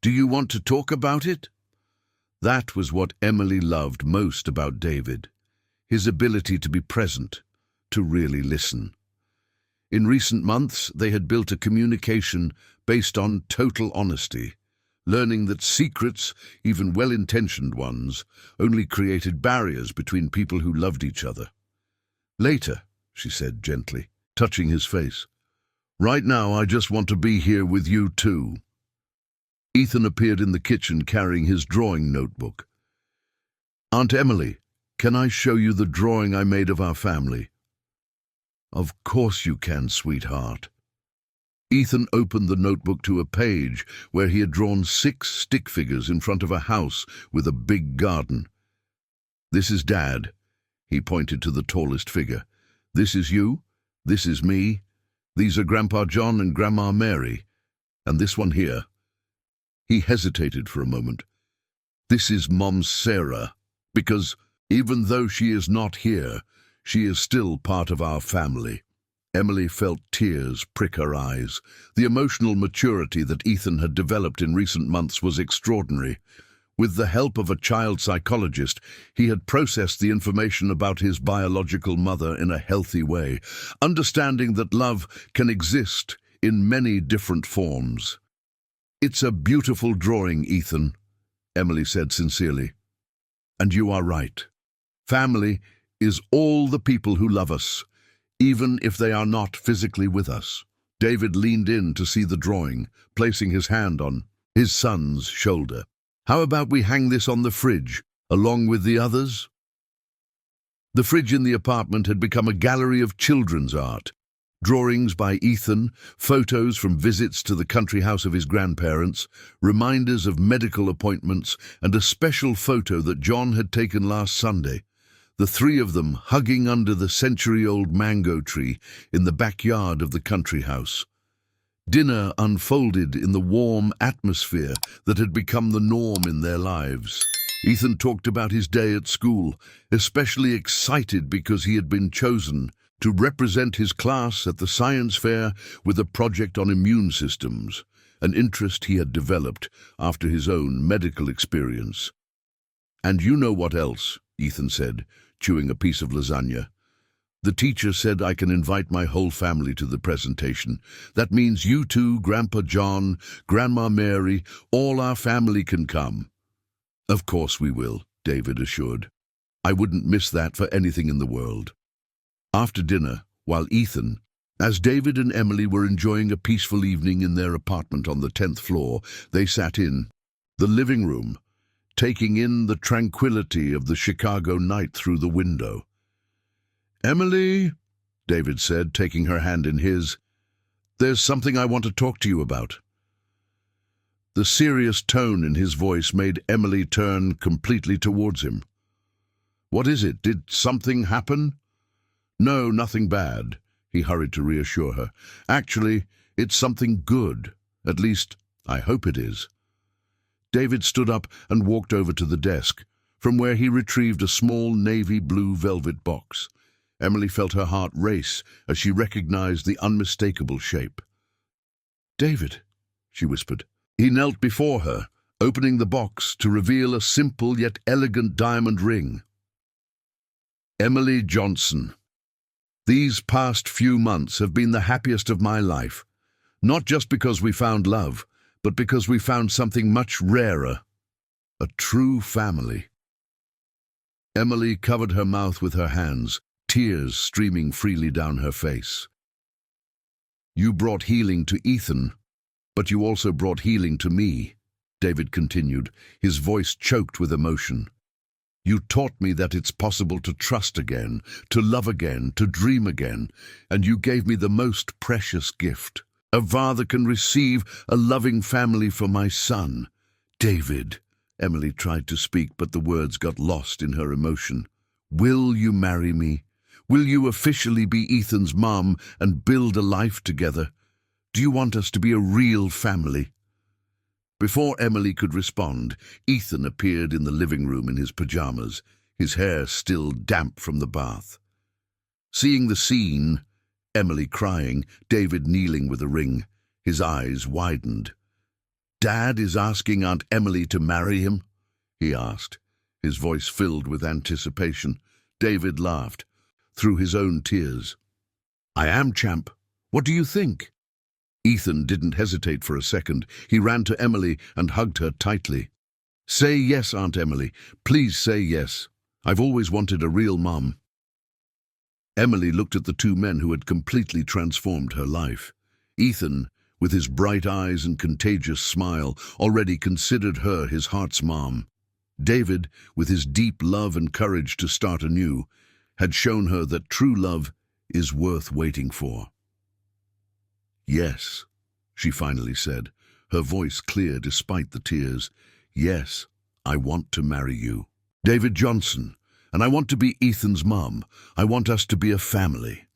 Do you want to talk about it? That was what Emily loved most about David, his ability to be present, to really listen. In recent months, they had built a communication based on total honesty, learning that secrets, even well-intentioned ones, only created barriers between people who loved each other. Later, she said gently, touching his face. Right now, I just want to be here with you too. Ethan appeared in the kitchen carrying his drawing notebook. Aunt Emily, can I show you the drawing I made of our family? Of course you can, sweetheart. Ethan opened the notebook to a page where he had drawn 6 stick figures in front of a house with a big garden. This is Dad. He pointed to the tallest figure. This is you. This is me. These are Grandpa John and Grandma Mary. And this one here. He hesitated for a moment. This is Mom Sarah, because even though she is not here, she is still part of our family. Emily felt tears prick her eyes. The emotional maturity that Ethan had developed in recent months was extraordinary. With the help of a child psychologist, he had processed the information about his biological mother in a healthy way, understanding that love can exist in many different forms. It's a beautiful drawing, Ethan, Emily said sincerely. And you are right. Family is all the people who love us, even if they are not physically with us. David leaned in to see the drawing, placing his hand on his son's shoulder. How about we hang this on the fridge, along with the others? The fridge in the apartment had become a gallery of children's art. Drawings by Ethan, photos from visits to the country house of his grandparents, reminders of medical appointments, and a special photo that John had taken last Sunday. The 3 of them hugging under the century-old mango tree in the backyard of the country house. Dinner unfolded in the warm atmosphere that had become the norm in their lives. Ethan talked about his day at school, especially excited because he had been chosen to represent his class at the science fair with a project on immune systems, an interest he had developed after his own medical experience. And you know what else, Ethan said, chewing a piece of lasagna. The teacher said I can invite my whole family to the presentation. That means you two, Grandpa John, Grandma Mary, all our family can come. Of course we will, David assured. I wouldn't miss that for anything in the world. After dinner, while Ethan, as David and Emily were enjoying a peaceful evening in their apartment on the 10th floor, they sat in the living room, taking in the tranquility of the Chicago night through the window. Emily, David said, taking her hand in his, there's something I want to talk to you about. The serious tone in his voice made Emily turn completely towards him. What is it? Did something happen? No, nothing bad, he hurried to reassure her. Actually, it's something good. At least, I hope it is. David stood up and walked over to the desk, from where he retrieved a small navy blue velvet box. Emily felt her heart race as she recognized the unmistakable shape. David, she whispered. He knelt before her, opening the box to reveal a simple yet elegant diamond ring. Emily Johnson. These past few months have been the happiest of my life, not just because we found love, but because we found something much rarer, a true family. Emily covered her mouth with her hands, tears streaming freely down her face. You brought healing to Ethan, but you also brought healing to me, David continued, his voice choked with emotion. You taught me that it's possible to trust again, to love again, to dream again, and you gave me the most precious gift. A father can receive a loving family for my son. David, Emily tried to speak, but the words got lost in her emotion. Will you marry me? Will you officially be Ethan's mom and build a life together? Do you want us to be a real family? Before Emily could respond, Ethan appeared in the living room in his pajamas, his hair still damp from the bath. Seeing the scene, Emily crying, David kneeling with a ring, his eyes widened. "Dad is asking Aunt Emily to marry him?" he asked, his voice filled with anticipation. David laughed, through his own tears. "I am, champ. What do you think?" Ethan didn't hesitate for a second. He ran to Emily and hugged her tightly. "Say yes, Aunt Emily. Please say yes. I've always wanted a real mom." Emily looked at the two men who had completely transformed her life. Ethan, with his bright eyes and contagious smile, already considered her his heart's mom. David, with his deep love and courage to start anew, had shown her that true love is worth waiting for. "Yes," she finally said, her voice clear despite the tears. "Yes, I want to marry you, David Johnson, and I want to be Ethan's mom. I want us to be a family."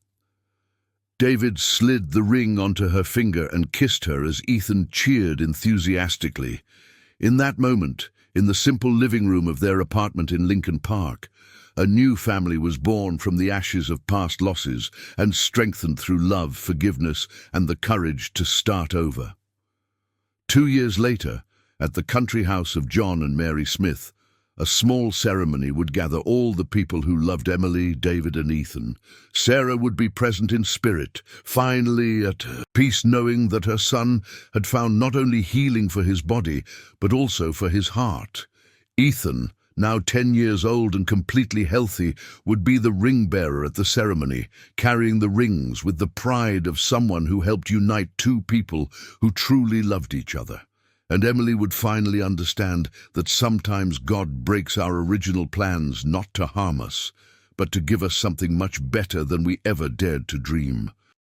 David slid the ring onto her finger and kissed her as Ethan cheered enthusiastically. In that moment, in the simple living room of their apartment in Lincoln Park, a new family was born from the ashes of past losses and strengthened through love, forgiveness, and the courage to start over. 2 years later, at the country house of John and Mary Smith, a small ceremony would gather all the people who loved Emily, David, and Ethan. Sarah would be present in spirit, finally at peace, knowing that her son had found not only healing for his body, but also for his heart. Ethan, now 10 years old and completely healthy, would be the ring bearer at the ceremony, carrying the rings with the pride of someone who helped unite two people who truly loved each other. And Emily would finally understand that sometimes God breaks our original plans not to harm us, but to give us something much better than we ever dared to dream.